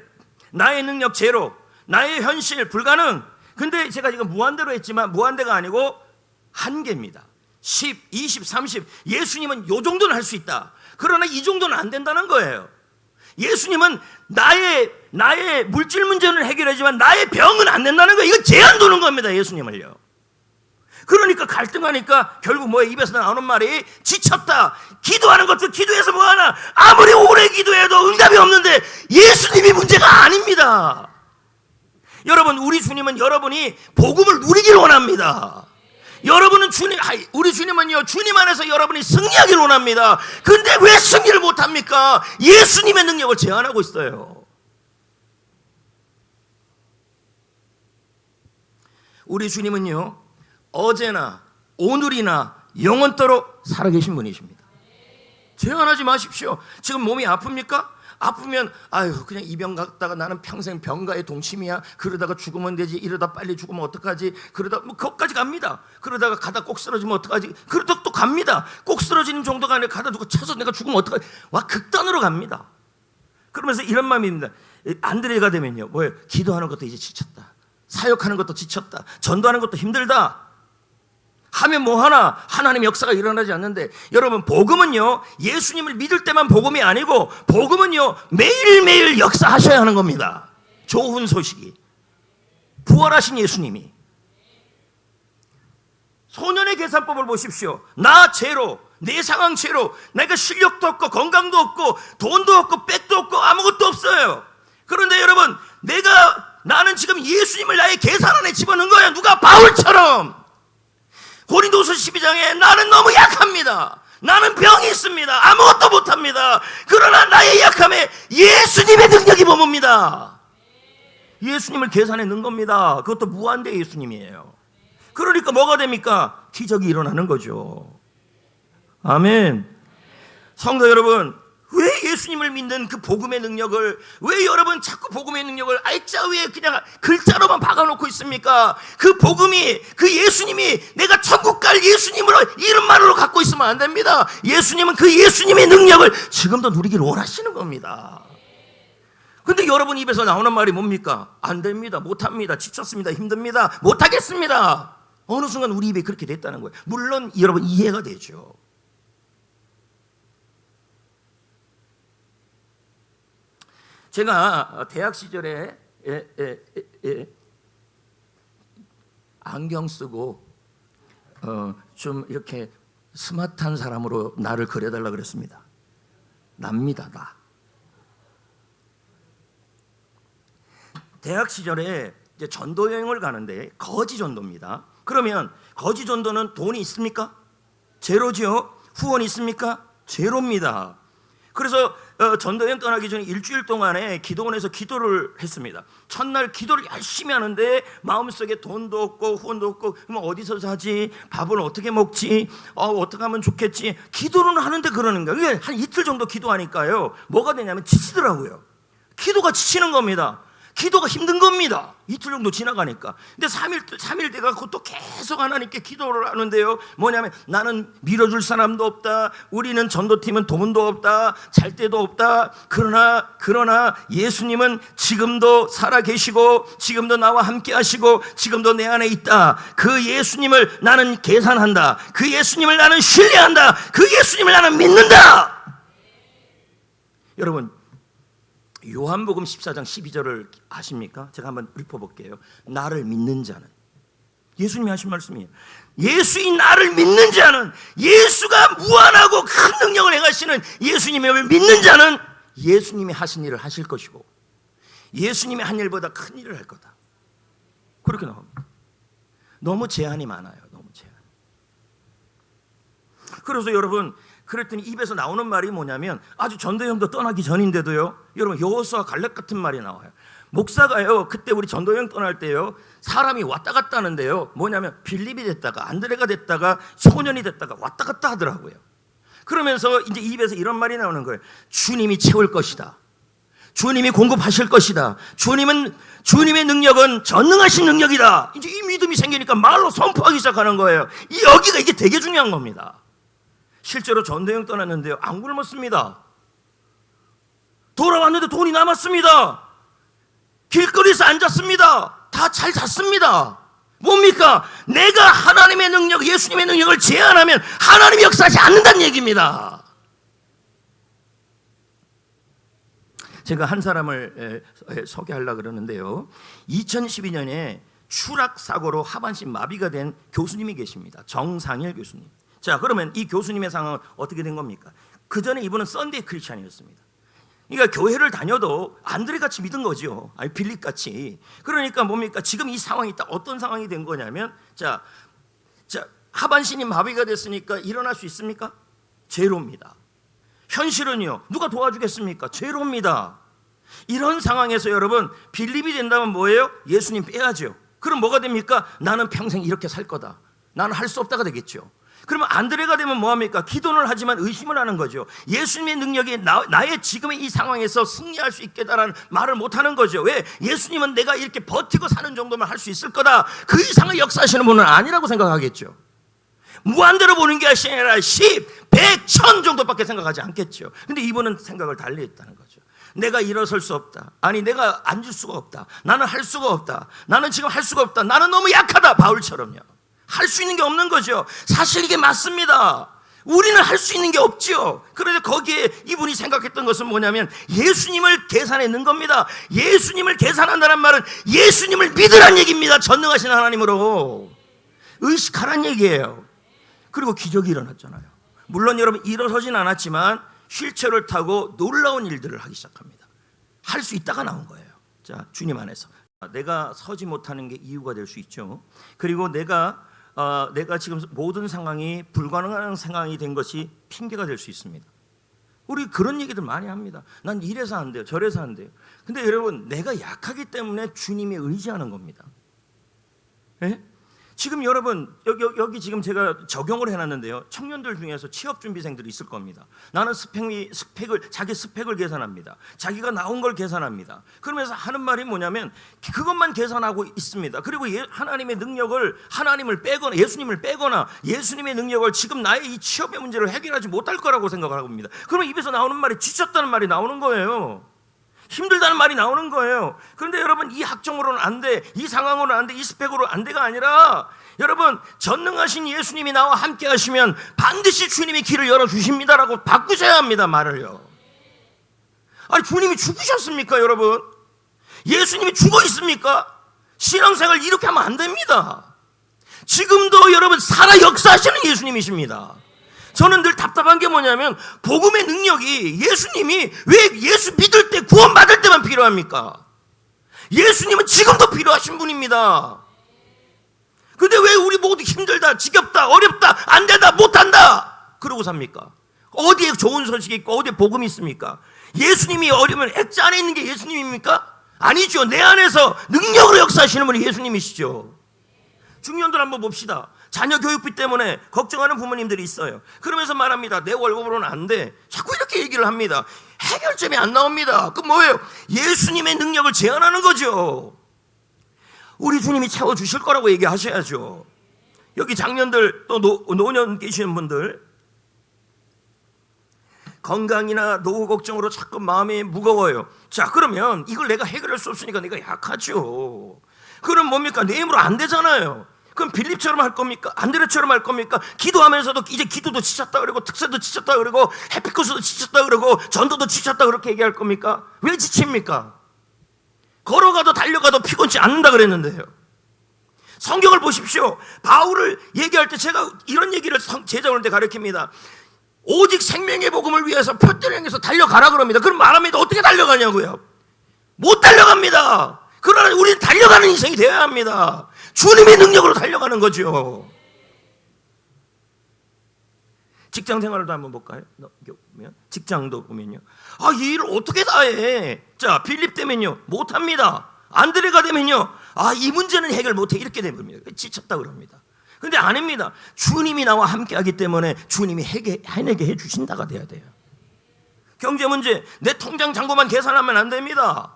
나의 능력 제로, 나의 현실 불가능. 근데 제가 지금 무한대로 했지만 무한대가 아니고 한계입니다. 10, 20, 30. 예수님은 요 정도는 할 수 있다. 그러나 이 정도는 안 된다는 거예요. 예수님은 나의 물질 문제는 해결하지만 나의 병은 안 된다는 거예요. 이거 제한 두는 겁니다. 예수님을요. 그러니까 갈등하니까 결국 뭐예요? 입에서 나오는 말이 지쳤다. 기도하는 것도 기도해서 뭐하나. 아무리 오래 기도해도 응답이 없는데 예수님이 문제가 아닙니다. 여러분, 우리 주님은 여러분이 복음을 누리길 원합니다. 여러분은 우리 주님은요, 주님 안에서 여러분이 승리하길 원합니다. 근데 왜 승리를 못합니까? 예수님의 능력을 제한하고 있어요. 우리 주님은요, 어제나 오늘이나 영원토록 살아계신 분이십니다. 제한하지 마십시오. 지금 몸이 아픕니까? 아프면 그냥 이 병 갖다가 나는 평생 병가의 동침이야. 그러다가 죽으면 되지. 이러다 빨리 죽으면 어떡하지? 그러다 거기까지 갑니다. 그러다가 가다 꼭 쓰러지면 어떡하지? 그러다 또 갑니다. 꼭 쓰러지는 정도가 아니라 가다 누가 쳐서 내가 죽으면 어떡하지? 와, 극단으로 갑니다. 그러면서 이런 마음입니다. 안드레가 되면요, 뭐예요? 기도하는 것도 이제 지쳤다. 사역하는 것도 지쳤다. 전도하는 것도 힘들다. 하면 뭐하나 하나님의 역사가 일어나지 않는데, 여러분, 복음은요, 예수님을 믿을 때만 복음이 아니고 복음은요, 매일매일 역사하셔야 하는 겁니다. 좋은 소식이, 부활하신 예수님이. 소년의 계산법을 보십시오. 나 제로, 내 상황 제로, 내가 실력도 없고 건강도 없고 돈도 없고 백도 없고 아무것도 없어요. 그런데 여러분, 나는 지금 예수님을 나의 계산 안에 집어넣은 거예요. 누가 바울처럼. 고린도서 12장에 나는 너무 약합니다. 나는 병이 있습니다. 아무것도 못합니다. 그러나 나의 약함에 예수님의 능력이 머뭅니다. 예수님을 계산에 넣은 겁니다. 그것도 무한대 예수님이에요. 그러니까 뭐가 됩니까? 기적이 일어나는 거죠. 아멘. 성도 여러분, 왜 예수님을 믿는 그 복음의 능력을, 왜 여러분 자꾸 복음의 능력을 알짜 위에 그냥 글자로만 박아놓고 있습니까? 그 복음이, 그 예수님이 내가 천국 갈 예수님으로 이름만으로 갖고 있으면 안 됩니다. 예수님은 그 예수님의 능력을 지금도 누리기를 원하시는 겁니다. 근데 여러분 입에서 나오는 말이 뭡니까? 안 됩니다, 못합니다, 지쳤습니다, 힘듭니다, 못하겠습니다. 어느 순간 우리 입에 그렇게 됐다는 거예요. 물론 여러분 이해가 되죠. 제가 대학 시절에 안경 쓰고 좀 이렇게 스마트한 사람으로 나를 그려달라 그랬습니다. 납니다, 나. 대학 시절에 이제 전도 여행을 가는데 거지 전도입니다. 그러면 거지 전도는 돈이 있습니까? 제로죠. 후원이 있습니까? 제로입니다. 그래서 전도여행 떠나기 전에 일주일 동안에 기도원에서 기도를 했습니다. 첫날 기도를 열심히 하는데 마음속에 돈도 없고 후원도 없고, 그럼 어디서 사지? 밥을 어떻게 먹지? 어떻게 하면 좋겠지? 기도는 하는데 그러는 거예요. 이게 한 이틀 정도 기도하니까요, 뭐가 되냐면 지치더라고요. 기도가 지치는 겁니다. 기도가 힘든 겁니다. 이틀 정도 지나가니까. 근데 3일 돼가지고 또 계속 하나님께 기도를 하는데요, 뭐냐면 나는 밀어줄 사람도 없다, 우리는 전도팀은 돈도 없다, 잘 데도 없다. 그러나 예수님은 지금도 살아계시고 지금도 나와 함께 하시고 지금도 내 안에 있다. 그 예수님을 나는 계산한다. 그 예수님을 나는 신뢰한다. 그 예수님을 나는 믿는다. 여러분, 요한복음 14장 12절을 아십니까? 제가 한번 읊어볼게요. 나를 믿는 자는, 예수님이 하신 말씀이에요. 예수인 나를 믿는 자는, 예수가 무한하고 큰 능력을 행하시는 예수님을 믿는 자는 예수님이 하신 일을 하실 것이고 예수님이 한 일보다 큰 일을 할 거다. 그렇게 나옵니다. 너무 제한이 많아요. 너무 제한. 그래서 여러분, 그랬더니 입에서 나오는 말이 뭐냐면, 아주 전도여행도 떠나기 전인데도요, 여러분 여호수아 갈렙 같은 말이 나와요. 목사가요, 그때 우리 전도여행 떠날 때요, 사람이 왔다 갔다 하는데요, 뭐냐면 빌립이 됐다가 안드레가 됐다가 소년이 됐다가 왔다 갔다 하더라고요. 그러면서 이제 입에서 이런 말이 나오는 거예요. 주님이 채울 것이다. 주님이 공급하실 것이다. 주님의 능력은 전능하신 능력이다. 이제 이 믿음이 생기니까 말로 선포하기 시작하는 거예요. 여기가 이게 되게 중요한 겁니다. 실제로 전도여행 떠났는데요, 안 굶었습니다. 돌아왔는데 돈이 남았습니다. 길거리에서 앉았습니다. 다 잘 잤습니다. 뭡니까? 내가 하나님의 능력, 예수님의 능력을 제한하면 하나님이 역사하지 않는다는 얘기입니다. 제가 한 사람을 소개하려고 그러는데요, 2012년에 추락사고로 하반신 마비가 된 교수님이 계십니다. 정상일 교수님. 자, 그러면 이 교수님의 상황은 어떻게 된 겁니까? 그 전에 이분은 썬데이 크리스찬이었습니다. 그러니까 교회를 다녀도 안드레같이 믿은 거죠. 아니, 빌립같이. 그러니까 뭡니까? 지금 이 상황이 딱 어떤 상황이 된 거냐면, 자, 하반신이 마비가 됐으니까 일어날 수 있습니까? 제로입니다. 현실은요, 누가 도와주겠습니까? 제로입니다. 이런 상황에서 여러분, 빌립이 된다면 뭐예요? 예수님 빼야죠. 그럼 뭐가 됩니까? 나는 평생 이렇게 살 거다. 나는 할 수 없다가 되겠죠. 그러면 안드레가 되면 뭐합니까? 기도는 하지만 의심을 하는 거죠. 예수님의 능력이 나의 지금의 이 상황에서 승리할 수 있겠다라는 말을 못하는 거죠. 왜? 예수님은 내가 이렇게 버티고 사는 정도만 할 수 있을 거다, 그 이상의 역사하시는 분은 아니라고 생각하겠죠. 무한대로 보는 게 아니라 10, 100, 1000 정도밖에 생각하지 않겠죠. 근데 이분은 생각을 달리 했다는 거죠. 내가 일어설 수 없다. 아니, 내가 앉을 수가 없다. 나는 할 수가 없다. 나는 지금 할 수가 없다. 나는 너무 약하다. 바울처럼요. 할 수 있는 게 없는 거죠. 사실 이게 맞습니다. 우리는 할 수 있는 게 없죠. 그런데 거기에 이분이 생각했던 것은 뭐냐면 예수님을 계산해 넣은 겁니다. 예수님을 계산한다는 말은 예수님을 믿으란 얘기입니다. 전능하신 하나님으로 의식하란 얘기예요. 그리고 기적이 일어났잖아요. 물론 여러분, 일어서진 않았지만 휠체어를 타고 놀라운 일들을 하기 시작합니다. 할 수 있다가 나온 거예요. 자, 주님 안에서 내가 서지 못하는 게 이유가 될 수 있죠. 그리고 내가 지금 모든 상황이 불가능한 상황이 된 것이 핑계가 될 수 있습니다. 우리 그런 얘기들 많이 합니다. 난 이래서 안 돼요, 저래서 안 돼요. 근데 여러분, 내가 약하기 때문에 주님이 의지하는 겁니다. 예? 지금 여러분 여기 지금 제가 적용을 해놨는데요. 청년들 중에서 취업준비생들이 있을 겁니다. 나는 자기 스펙을 계산합니다. 자기가 나온 걸 계산합니다. 그러면서 하는 말이 뭐냐면 그것만 계산하고 있습니다. 그리고 하나님의 능력을 하나님을 빼거나 예수님을 빼거나 예수님의 능력을 지금 나의 이 취업의 문제를 해결하지 못할 거라고 생각을 하고 있습니다. 그러면 입에서 나오는 말이 지쳤다는 말이 나오는 거예요. 힘들다는 말이 나오는 거예요. 그런데 여러분 이 학점으로는 안 돼, 이 상황으로는 안 돼, 이 스펙으로 안 돼가 아니라 여러분 전능하신 예수님이 나와 함께 하시면 반드시 주님이 길을 열어주십니다라고 바꾸셔야 합니다. 말을요. 아니 주님이 죽으셨습니까 여러분? 예수님이 죽어 있습니까? 신앙생활 이렇게 하면 안 됩니다. 지금도 여러분 살아 역사하시는 예수님이십니다. 저는 늘 답답한 게 뭐냐면 복음의 능력이 예수님이 왜 예수 믿을 때 구원받을 때만 필요합니까? 예수님은 지금도 필요하신 분입니다. 근데 왜 우리 모두 힘들다, 지겹다, 어렵다, 안 된다, 못한다 그러고 삽니까? 어디에 좋은 소식이 있고 어디에 복음이 있습니까? 예수님이 어려면 액자 안에 있는 게 예수님입니까? 아니죠. 내 안에서 능력으로 역사하시는 분이 예수님이시죠. 중년들 한번 봅시다. 자녀 교육비 때문에 걱정하는 부모님들이 있어요. 그러면서 말합니다. 내 월급으로는 안 돼. 자꾸 이렇게 얘기를 합니다. 해결점이 안 나옵니다. 그 뭐예요? 예수님의 능력을 제한하는 거죠. 우리 주님이 채워주실 거라고 얘기하셔야죠. 여기 장년들 또 노년 계시는 분들 건강이나 노후 걱정으로 자꾸 마음이 무거워요. 자 그러면 이걸 내가 해결할 수 없으니까 내가 약하죠. 그럼 뭡니까? 내 힘으로 안 되잖아요. 그럼 빌립처럼 할 겁니까? 안드레처럼 할 겁니까? 기도하면서도 이제 기도도 지쳤다 그러고 특세도 지쳤다 그러고 해피코스도 지쳤다 그러고 전도도 지쳤다 그렇게 얘기할 겁니까? 왜 지칩니까? 걸어가도 달려가도 피곤치 않는다 그랬는데요. 성경을 보십시오. 바울을 얘기할 때 제가 이런 얘기를 제자들한테 가르칩니다. 오직 생명의 복음을 위해서 표대를 향해서 달려가라 그럽니다. 그럼 말합니다. 어떻게 달려가냐고요? 못 달려갑니다. 그러나 우리는 달려가는 인생이 되어야 합니다. 주님의 능력으로 달려가는 거죠. 직장 생활도 한번 볼까요? 직장도 보면요. 이 일을 어떻게 다 해? 자, 빌립 되면요. 못합니다. 안드레가 되면요. 이 문제는 해결 못해. 이렇게 됩니다. 지쳤다 그럽니다. 근데 아닙니다. 주님이 나와 함께 하기 때문에 주님이 해내게 해주신다가 돼야 돼요. 경제 문제, 내 통장 잔고만 계산하면 안 됩니다.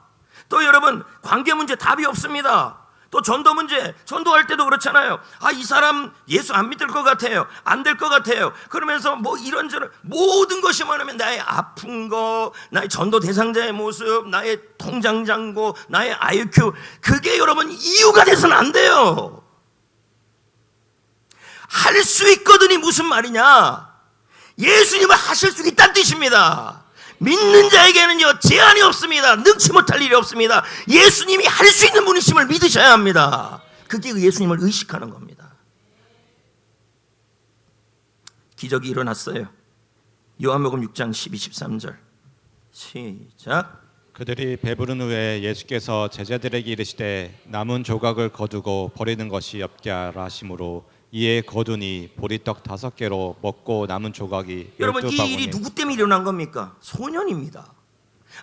또 여러분 관계 문제 답이 없습니다. 또 전도 문제, 전도할 때도 그렇잖아요. 이 사람 예수 안 믿을 것 같아요. 안 될 것 같아요. 그러면서 뭐 이런저런 모든 것이 많으면 나의 아픈 거, 나의 전도 대상자의 모습, 나의 통장 잔고, 나의 IQ 그게 여러분 이유가 돼서는 안 돼요. 할 수 있거든이 무슨 말이냐? 예수님을 하실 수 있다는 뜻입니다. 믿는 자에게는요 제한이 없습니다. 능치 못할 일이 없습니다. 예수님이 할 수 있는 분이심을 믿으셔야 합니다. 그게 예수님을 의식하는 겁니다. 기적이 일어났어요. 요한복음 6장 12, 13절 시작. 그들이 배부른 후에 예수께서 제자들에게 이르시되 남은 조각을 거두고 버리는 것이 없게 하라 하심으로 이에 거두니 보리떡 5개로 먹고 남은 조각이 여러분 이 일이 누구 때문에 일어난 겁니까? 소년입니다.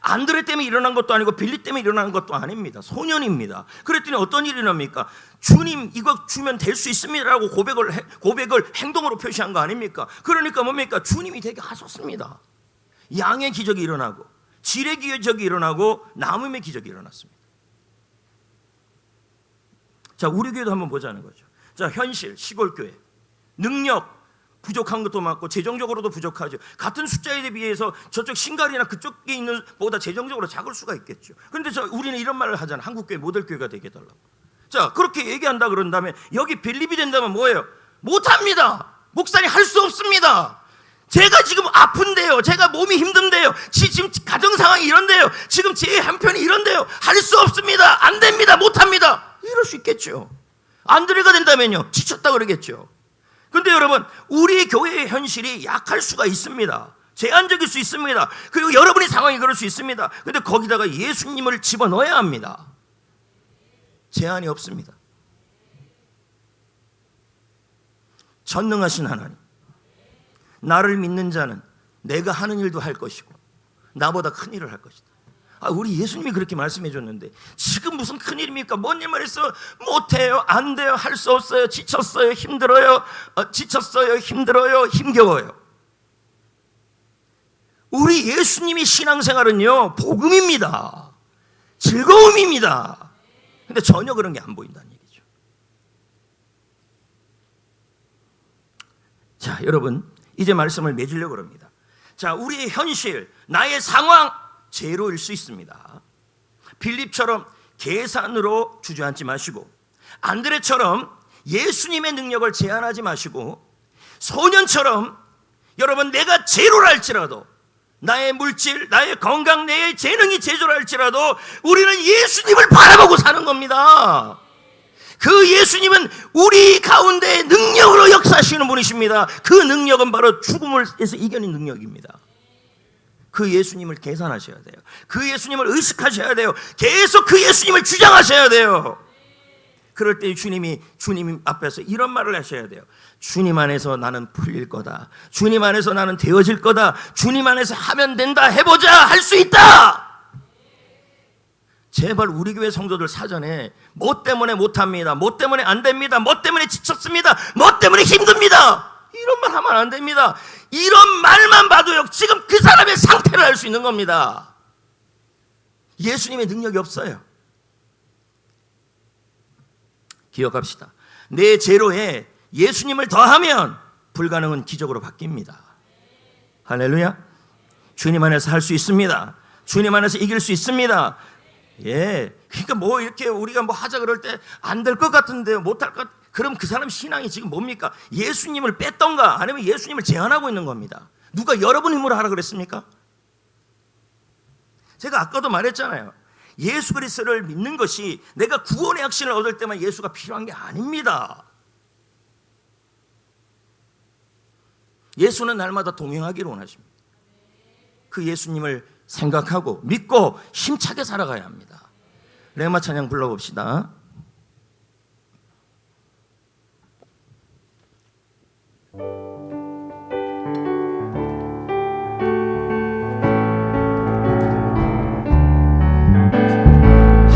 안드레 때문에 일어난 것도 아니고 빌립 때문에 일어난 것도 아닙니다. 소년입니다. 그랬더니 어떤 일이 일어납니까? 주님 이거 주면 될 수 있습니다라고 고백을 행동으로 표시한 거 아닙니까? 그러니까 뭡니까? 주님이 되게 하셨습니다. 양의 기적이 일어나고 질의 기적이 일어나고 나눔의 기적이 일어났습니다. 자 우리 교회도 한번 보자는 거죠. 자 현실 시골교회 능력 부족한 것도 많고 재정적으로도 부족하죠. 같은 숫자에 비해서 저쪽 신갈이나 그쪽에 있는 보다 재정적으로 작을 수가 있겠죠. 그런데 우리는 이런 말을 하잖아요. 한국교회 모델교회가 되게 해달라고. 자 그렇게 얘기한다 그런 다음에 여기 빌립이 된다면 뭐예요? 못합니다. 목사님 할 수 없습니다. 제가 지금 아픈데요. 제가 몸이 힘든데요. 지금 가정 상황이 이런데요. 지금 제 한편이 이런데요. 할 수 없습니다. 안 됩니다. 못합니다. 이럴 수 있겠죠. 안드레가 된다면요 지쳤다 그러겠죠. 근데 여러분 우리 교회의 현실이 약할 수가 있습니다. 제한적일 수 있습니다. 그리고 여러분의 상황이 그럴 수 있습니다. 근데 거기다가 예수님을 집어넣어야 합니다. 제한이 없습니다. 전능하신 하나님, 나를 믿는 자는 내가 하는 일도 할 것이고 나보다 큰 일을 할 것이다. 우리 예수님이 그렇게 말씀해 줬는데 지금 무슨 큰일입니까? 뭔 일만 했어? 못해요, 안 돼요, 할 수 없어요, 지쳤어요, 힘들어요, 힘겨워요. 우리 예수님이 신앙생활은요 복음입니다. 즐거움입니다. 근데 전혀 그런 게 안 보인다는 얘기죠. 자, 여러분 이제 말씀을 맺으려고 합니다. 자, 우리의 현실, 나의 상황 제로일 수 있습니다. 빌립처럼 계산으로 주저앉지 마시고, 안드레처럼 예수님의 능력을 제한하지 마시고, 소년처럼 여러분 내가 제로라 할지라도, 나의 물질, 나의 건강, 내 재능이 제로라 할지라도 우리는 예수님을 바라보고 사는 겁니다. 그 예수님은 우리 가운데 능력으로 역사하시는 분이십니다. 그 능력은 바로 죽음을에서 이겨낸 능력입니다. 그 예수님을 계산하셔야 돼요. 그 예수님을 의식하셔야 돼요. 계속 그 예수님을 주장하셔야 돼요. 그럴 때 주님 앞에서 이런 말을 하셔야 돼요. 주님 안에서 나는 풀릴 거다. 주님 안에서 나는 되어질 거다. 주님 안에서 하면 된다. 해보자. 할 수 있다. 제발 우리 교회 성도들 사전에 뭐 때문에 못합니다, 뭐 때문에 안 됩니다, 뭐 때문에 지쳤습니다, 뭐 때문에 힘듭니다, 이런 말 하면 안 됩니다. 이런 말만 봐도요 지금 그 사람의 상태를 알 수 있는 겁니다. 예수님의 능력이 없어요. 기억합시다. 내 제로에 예수님을 더하면 불가능은 기적으로 바뀝니다. 할렐루야. 주님 안에서 할 수 있습니다. 주님 안에서 이길 수 있습니다. 예, 그러니까 뭐 이렇게 우리가 뭐 하자 그럴 때 안 될 것 같은데 못할 것, 그럼 그 사람 신앙이 지금 뭡니까? 예수님을 뺐던가 아니면 예수님을 제한하고 있는 겁니다. 누가 여러분 힘으로 하라 그랬습니까? 제가 아까도 말했잖아요. 예수 그리스도를 믿는 것이 내가 구원의 확신을 얻을 때만 예수가 필요한 게 아닙니다. 예수는 날마다 동행하기를 원하십니다. 그 예수님을 생각하고 믿고 힘차게 살아가야 합니다. 레마 찬양 불러봅시다.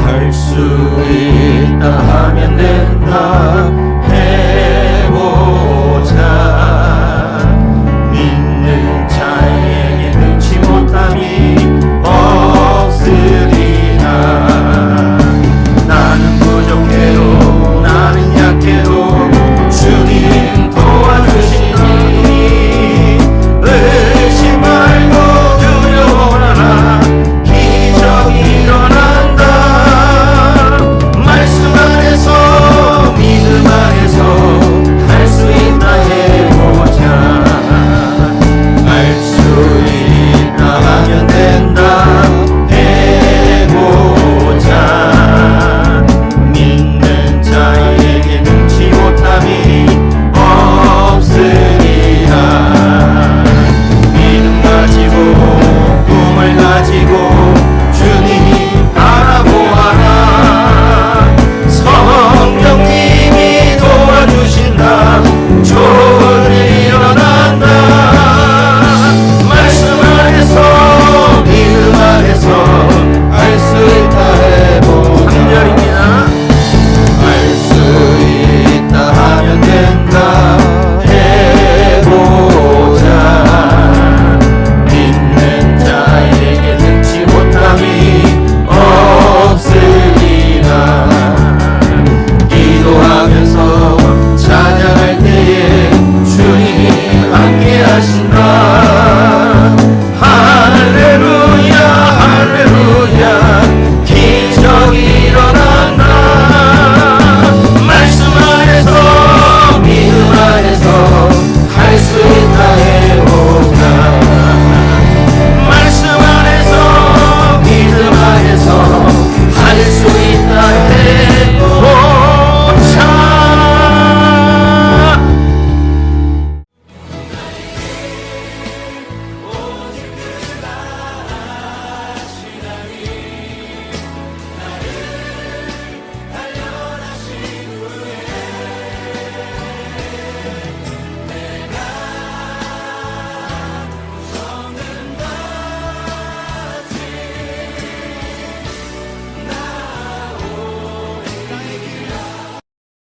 할 수 있다 하면 된다.